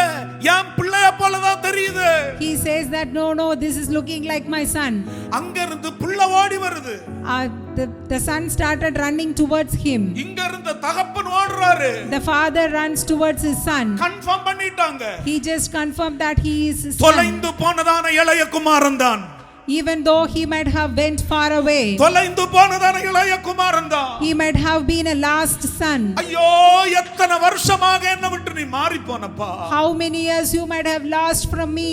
என் பிள்ளைய போல தான் தெரியுது. He says that no, this is looking like my son. அங்க இருந்து பிள்ளை ஓடி வருது. The son started running towards him. இங்க இருந்து தகப்பன் ஓடுறாரு. The father runs towards his son. Confirm பண்ணிட்டாங்க. He just confirmed that he is his son. தொலைந்து போனதான இளைய குமாரன் தான். Even though he might have went far away, தொலைந்து போனதான இளைய குமாரன் தான். he might have been a last son. ஐயோ எத்தனை வருஷமாக என்ன விட்டு நீ மாறி போனப்பா. How many years you might have lost from me.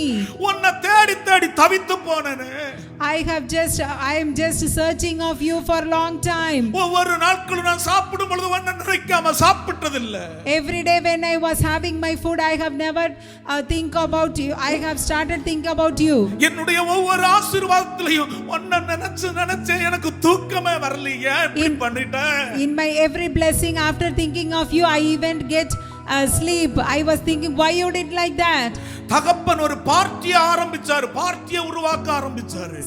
உன்னை தேடி தேடி தவித்து போனேனே. I am just searching of you for a long time. ஒவ்வொரு நாட்களும் நான் சாப்பிடும் பொழுது உன்னை நினைக்காம சாப்பிட்டதில்ல. Every day when I was having my food, I have never think about you. I have started think about you. என்னுடைய ஒவ்வொரு ஆசீர்வாதத்திலையும் உன்னை நினைச்சு எனக்கு தூக்கமே வரலையே. இப்படி பண்ணிட்டேன். In my every blessing, after thinking of you, I even get sleep. I was thinking, why you did like that? தகப்பன் ஒரு பார்ட்டியை ஆரம்பிச்சாரு, பார்ட்டியை உருவாக்க ஆரம்பிச்சாரு.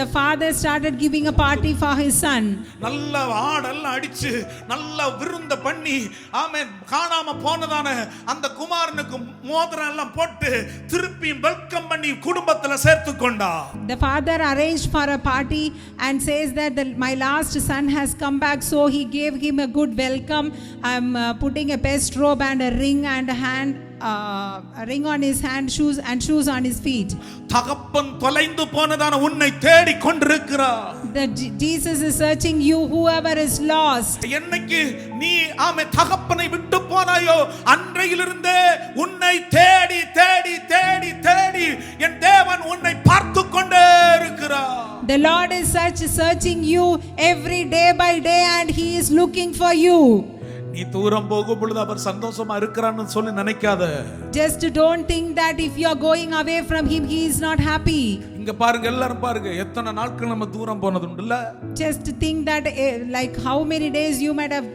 The father started giving a party for his son. நல்ல ஆடெல்லாம் அடிச்சு நல்ல விருந்து பண்ணி, ஆமென், காணாம போனதான அந்த குமாரனுக்கு மோதிரம் எல்லாம் போட்டு திருப்பி வெல்கம் பண்ணி குடும்பத்துல சேர்த்து கொண்டா. The father arranged for a party and says that my last son has come back, so he gave him a good welcome. I'm putting a best robe and a ring and a ring on his hand, shoes on his feet. தகப்பன் தொலைந்து போனதான உன்னை தேடி கொண்டிருக்கிறார். Jesus is searching you, whoever is lost. என்னைக்கு நீ தகப்பனை விட்டு போனாயோ அன்றையிலிருந்தே உன்னை தேடி தேடி தேடி தேடி என் தேவன் உன்னை பார்த்து கொண்டே இருக்கிறார். The Lord is searching you every day by day and he is looking for you. நீ தூரம் போகும் பொழுது அவர் சந்தோஷமா இருக்கிறான்னு சொல்லி நினைக்காத. Just don't think that if you are going away from him, he is not happy. இங்க பாருங்க, எல்லாரும் பாருங்க, எத்தனை நாட்கள் நம்ம தூரம் போனது உண்டுல்ல. Just think that like how many days you might have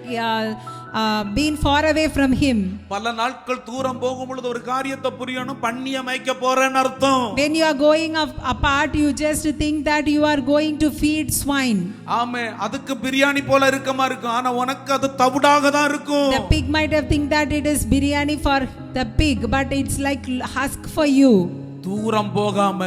been far away from him. பல நாட்கள் தூரம் போகும் பொழுது ஒரு காரியத்தை புரியணும், பண்ணிய மேய்க்க போறேன்னு அர்த்தம். When you are going apart, you just think that you are going to feed swine. ஆமே, அதுக்கு பிரியாணி போல இருக்கமா இருக்கும், ஆனா உனக்கு அது தவிடாக தான் இருக்கும். The pig might have think that it is biryani for the pig, but it's like husk for you. தூரம் போகாம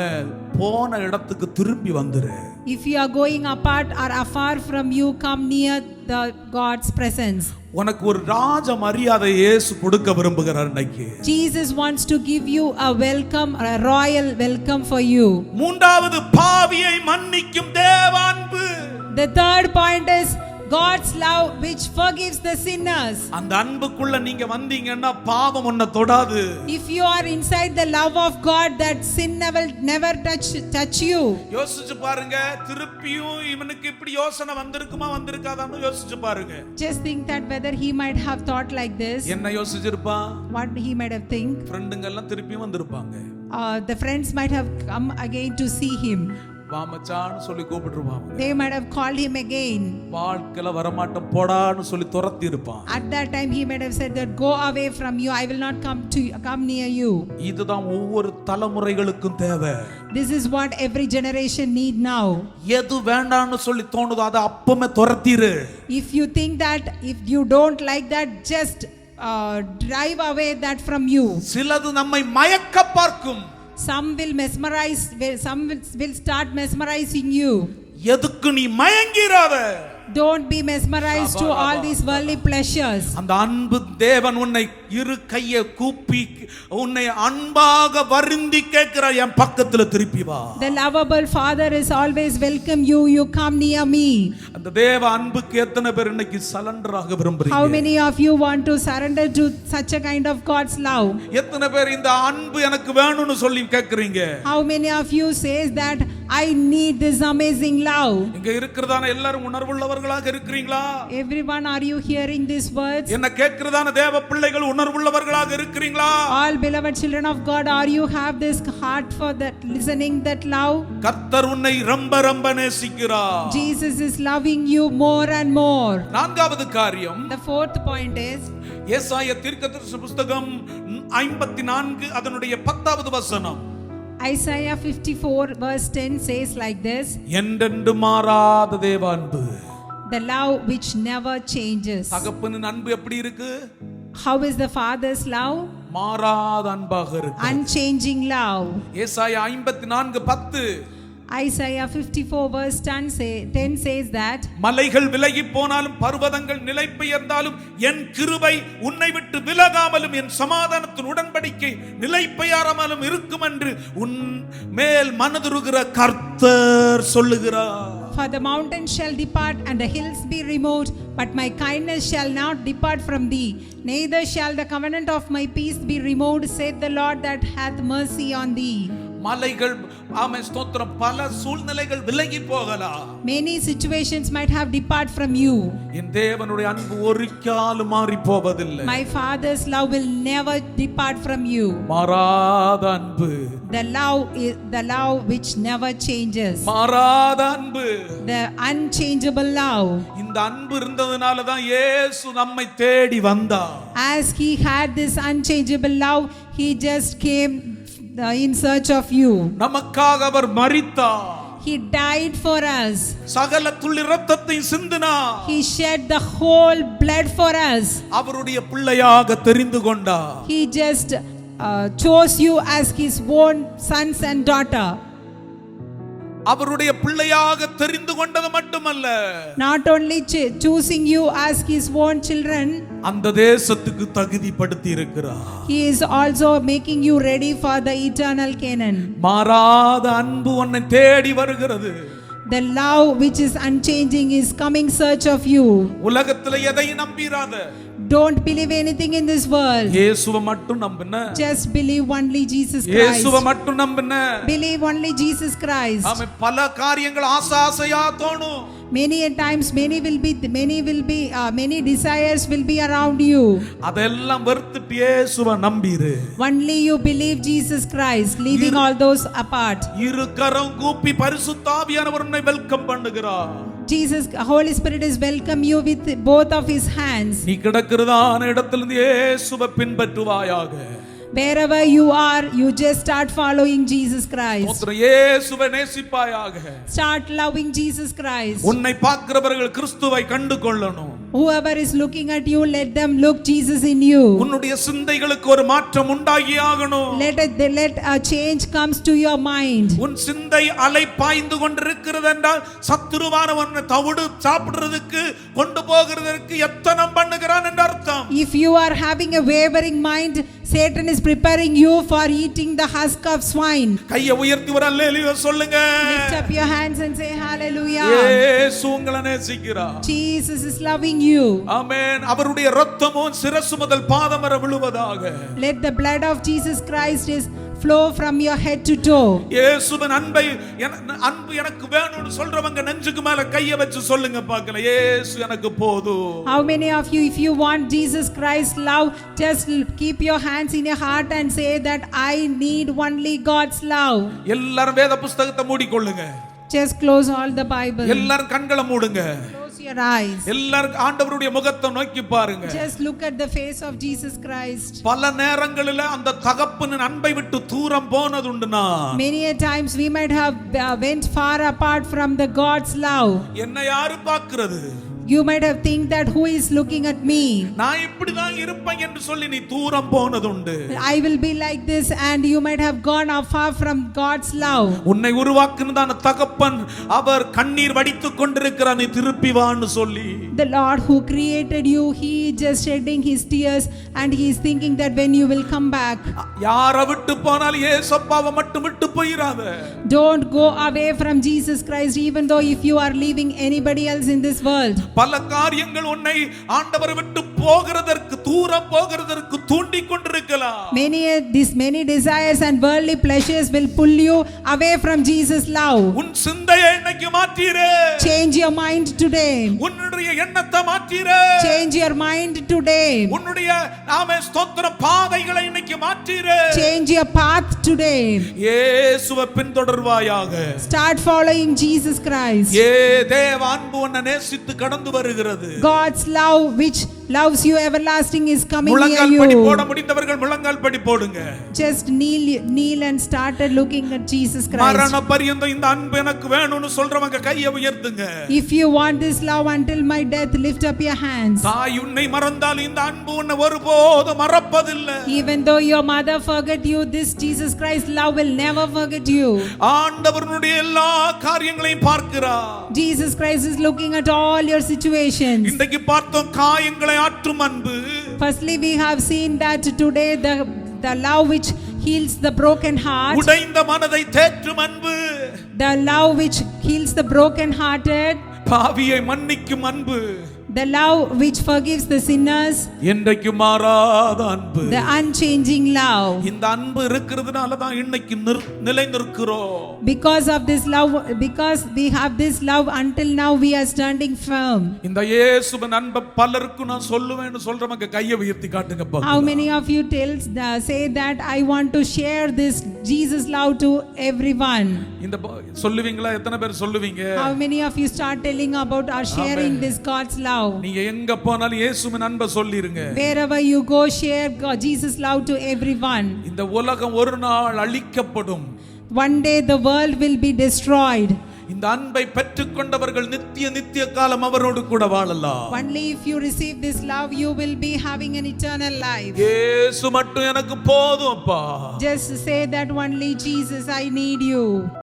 போன இடத்துக்கு திரும்பி வந்துரு. If you are going apart or afar from you, come near the God's presence. உனக்கு ஒரு ராஜ மரியாதை இயேசு கொடுக்க விரும்புகிறார் இன்னைக்கு. Jesus wants to give you a welcome, a royal welcome for you. மூன்றாவது, பாவியை மன்னிக்கும் தேவ அன்பு. The third point is God's love which forgives the sinners. அந்த அன்புக்குள்ள நீங்க வந்தீங்கன்னா பாவம் உன்னை தொடாது. If you are inside the love of God, that sin will never touch you. யோசிச்சு பாருங்க, திருப்பியும் இவனுக்கு இப்படி யோசனை வந்திருக்குமா வந்திருக்காதான்னு யோசிச்சு பாருங்க. Just think that whether he might have thought like this. என்ன யோசிச்சிருப்பான்? What he might have think. ஃப்ரெண்டுங்க எல்லாம் திருப்பியும் வந்திருப்பாங்க. The friends might have come again to see him. வா மச்சான்னு சொல்லி கூப்பிட்டுருப்பாங்க. They might have called him again. வாழ்க்கையில வரமாட்டோம் போடான்னு சொல்லி துரத்தி இருப்பான். At that time he might have said that go away from you, I will not come near you. இதுதான் ஒவ்வொரு தலைமுறைகளுக்கும் தேவை. This is what every generation need now. எது வேண்டான்னு சொல்லி தோணுதோ அதை அப்பமே துரத்திரு. If you think that, if you don't like that, just drive away that from you. சிலது நம்மை மயக்க பார்க்கும். Some will mesmerize, some will start mesmerizing you. எதுக்கு நீ மயங்கிறாத? Don't be mesmerized to all these worldly pleasures. அந்த அன்பு தேவன் உன்னை இரு கையை கூப்பி உன்னை அன்பாக வருந்தி கேட்கிறார், என் பக்கத்துல திருப்பி வா. The lovable Father is always welcome you, you come near me. அந்த தேவ அன்புக்கு எத்தனை பேர் இன்னைக்கு சரண்டர் ஆக விரும்புறீங்க? How many of you want to surrender to such a kind of God's love? எத்தனை பேர் இந்த அன்பு எனக்கு வேணும்னு சொல்லி கேக்குறீங்க? How many of you says that I need this amazing love? இங்க இருக்கிறதான எல்லாரும் உணர்வுள்ளவர்களாக இருக்கிறீங்களா? Everyone, are you hearing these words? என்ன கேக்குறதான தேவ பிள்ளைகள் உணர்வுள்ளவர்களாக இருக்கிறீங்களா? All beloved children of God, are you have this heart for that listening that love? கர்த்தர் உன்னை ரொம்ப ரொம்ப நேசிக்கிறார். Jesus is loving you more and more. நான்காவது காரியம், The fourth point is ஏசாயா தீர்க்கதரிசி புத்தகம் 54 அதனுடைய 10வது வசனம். Isaiah 54 verse 10 says like this. என்றென்று மாறாத தேவ அன்பு. The love which never changes. தகப்பனின் அன்பு எப்படி இருக்கு? How is the Father's love? மாறாத அன்பாக இருக்கு. Unchanging love. ஏசாயா 54:10. Isaiah 54 verse 10 says that மலைகள் விலகி போனாலும் பர்வதங்கள் நிலை பெயர்ந்தாலும் என் கிருபை உன்னை விட்டு விலகாமலும் என் சமாதானத்தின் உடன்படிக்கை நிலை பெயராமலும் இருக்கும் என்று உன் மேல் மனதுருகிற கர்த்தர் சொல்லுகிறார். For the mountains shall depart and the hills be removed, but my kindness shall not depart from thee, neither shall the covenant of my peace be removed, saith the Lord that hath mercy on thee. மலைகள், ஆமென் ஸ்தோத்திரம், பல சூழ்நிலைகள் விலகி போகலாம். Many situations might have depart from you. என் தேவனுடைய அன்பு ஒரு காலும் மாறி போவதில்லை. My Father's love will never depart from you. மாறாத அன்பு. The love is the love which never changes. மாறாத அன்பு. The unchangeable love. இந்த அன்பு இருந்ததனால தான் இயேசு நம்மை தேடி வந்தார். As he had this unchangeable love, he just came in search of you. நமக்காக அவர் மரித்தார். He died for us. சகல துளி இரத்தத்தை சிந்தினார். He shed the whole blood for us. அவருடைய பிள்ளையாக தெரிந்து கொண்டார். He just chose you as his own sons and daughter. அவருடைய பிள்ளையாக தெரிந்து கொண்டது மட்டுமல்ல, Not only choosing you as his own children, அந்த தேசத்துக்கு தகுதிப்படுத்தி இருக்கிறார். he is also making you ready for the eternal Canaan. மாறாத அன்பு உன்னை தேடி வருகிறது. The love which is unchanging is coming search of you. உலகத்துல எதையும் நம்பிராத. Don't believe anything in this world. இயேசுவை மட்டும் நம்புன. Just believe only Jesus Christ. இயேசுவை மட்டும் நம்புன. Believe only Jesus Christ. ஆமென். பல காரியங்கள் ஆசையா தோணும். Many times many desires will be around you. அதெல்லாம் வெறுத்துட்டு இயேசுவை நம்பிரு. Only you believe Jesus Christ, leaving all those apart. இரு கரம் கூப்பி பரிசுத்த ஆவியானவர் உன்னை வெல்கம் பண்ணுகிறார். Jesus, Holy Spirit is welcome you with both of his hands. நீ கிடக்கிறதான இடத்திலிருந்து இயேசுவை பின்பற்றுவாயாக. Wherever you are, you just start following Jesus Christ. ஸ்தோத்திரம். இயேசுவை நேசிப்பாயாக. Start loving Jesus Christ. உன்னை பார்க்கிறவர்கள் கிறிஸ்துவை கண்டு கொள்ளணும். Whoever is looking at you, let them look Jesus in you. உன்னுடைய சிந்தைகளுக்கு ஒரு மாற்றம் உண்டாகியாகணும். Let a change comes to your mind. உன் சிந்தை அலை பாய்ந்து கொண்டிருக்கிறது என்றால் சத்துருவானவன் தவிடு சாப்பிடுறதுக்கு கொண்டு போகிறதற்கு எத்தனம் பண்ணுகிறான் என்று அர்த்தம். If you are having a wavering mind, Satan is preparing you for eating the husk of swine. கையை உயர்த்தி ஒரு அல்லேலூயா சொல்லுங்க. Lift up your hands and say hallelujah. இயேசு உங்களை நேசிக்கிறார். Jesus is loving you. ஆமென். அவருடைய இரத்தமும் சிரசு முதல் பாதம் வரை விழுவதாக. Let the blood of Jesus Christ is flow from your head to toe. இயேசுவின் அன்பு எனக்கு வேணும்னு சொல்றவங்க நெஞ்சுக்கு மேல கையை வச்சு சொல்லுங்க பார்க்கலாம். இயேசு எனக்கு போதும். How many of you, if you want Jesus Christ love, just keep your hands in your heart and say that I need only God's love. எல்லாரும் வேத புத்தகத்தை மூடிக்கொள்ளுங்க. Just close all the Bible. எல்லாரும் கண்களை மூடுங்க. Close your eyes. எல்லாரும் ஆண்டவருடைய முகத்தை நோக்கி பாருங்க. Just look at the face of Jesus Christ. பல நேரங்களில் அந்த தகப்பனின் அன்பை விட்டு தூரம் போனதுண்டு நான். Many a times we might have went far apart from the God's love. என்னை யாரு பார்க்கிறது? You might have think that who is looking at me. நான் இப்படி தான் இருப்பேன் என்று சொல்லி நீ தூரம் போனதுண்டு. I will be like this, and you might have gone far from God's love. உன்னை உருவாக்குனதான தகப்பன் அவர் கண்ணீர் வடித்துக் கொண்டிருக்கிறார், நீ திருப்பி வான்னு சொல்லி. The Lord who created you, he just shedding his tears and he is thinking that when you will come back. யாரை விட்டு போனாலும் இயேசுப்பாவை மட்டும் விட்டு போயிராத. Don't go away from Jesus Christ, even though if you are leaving anybody else in this world. பல காரியங்கள் உன்னை ஆண்டவரை விட்டு போகிறதற்கு தூரம் போகிறதற்கு தூண்டி கொண்டிருக்கலாம். Many desires and worldly pleasures will pull you away from Jesus love. உன் சிந்தையை இன்னைக்கு மாற்றிரு. Change your mind today. உன்னுடைய எண்ணத்தை மாற்றிரு. Change your mind today. உன்னுடைய நாமே ஸ்தோத்திர பாதைகளை இன்னைக்கு மாற்றிரு. Change your path today. இயேசுவை பின்தொடர்வாயாக. Start following Jesus Christ. தேவ அன்பு உன்னை நேசித்து கடந்து வருகிறது. God's love which loves you everlasting is coming near முழங்கால் படி போட you. முடிந்தவர்கள் முழங்கால் படி போடுங்க. Just kneel and started looking at Jesus Christ. மரண பரியந்தம் இந்த அன்பு எனக்கு வேணும்னு சொல்றவங்க கையை உயர்த்துங்க. If you want this love until my death, lift up your hands. தாய் உன்னை மறந்தால் இந்த அன்பு உன்னை ஒருபோதும் மறப்பதில்லை. Even though your mother forget you, this Jesus Christ love will never forget you. ஆண்டவருடைய எல்லா காரியங்களையும் பார்க்கிறார். Jesus Christ is looking at all your situations. இன்றைக்கு பார்த்தோம் காயங்களை ஆற்றும் அன்பு. Firstly, we have seen that today the love which heals the broken heart. உடைந்த மனதை தேற்றும் அன்பு. The love which heals the broken hearted. பாவியை மன்னிக்கும் அன்பு. The love which forgives the sinners. என்றைக்கு மாறாத அன்பு. The unchanging love. இந்த அன்பு இருக்கிறதுனால தான் இன்னைக்கு நிலை நிற்கிறோம். Because of this love, because we have this love, until now we are standing firm. இந்த இயேசுவின் அன்பை பலருக்கு நான் சொல்லுவேன்னு சொல்றவங்க கையை உயர்த்தி காட்டுங்க பாருங்க. How many of you say that I want to share this Jesus love to everyone? இந்த சொல்லுவீங்களா? எத்தனை பேர் சொல்லுவீங்க? How many of you start telling about or sharing this God's love? நீங்க எங்க போனாலும் இயேசுவின் அன்பை சொல்லிருங்க. Wherever you go, share Jesus love to everyone. இந்த உலகம் ஒரு நாள் அழிக்கப்படும். One day the world will be destroyed. இந்த அன்பை பெற்றுக்கொண்டவர்கள் நித்திய காலம் அவரோடு கூட வாழலாம். Only if you receive this love, you will be having an eternal life. இயேசு மட்டும் எனக்கு போதும் அப்பா. Just say that only Jesus, I need you.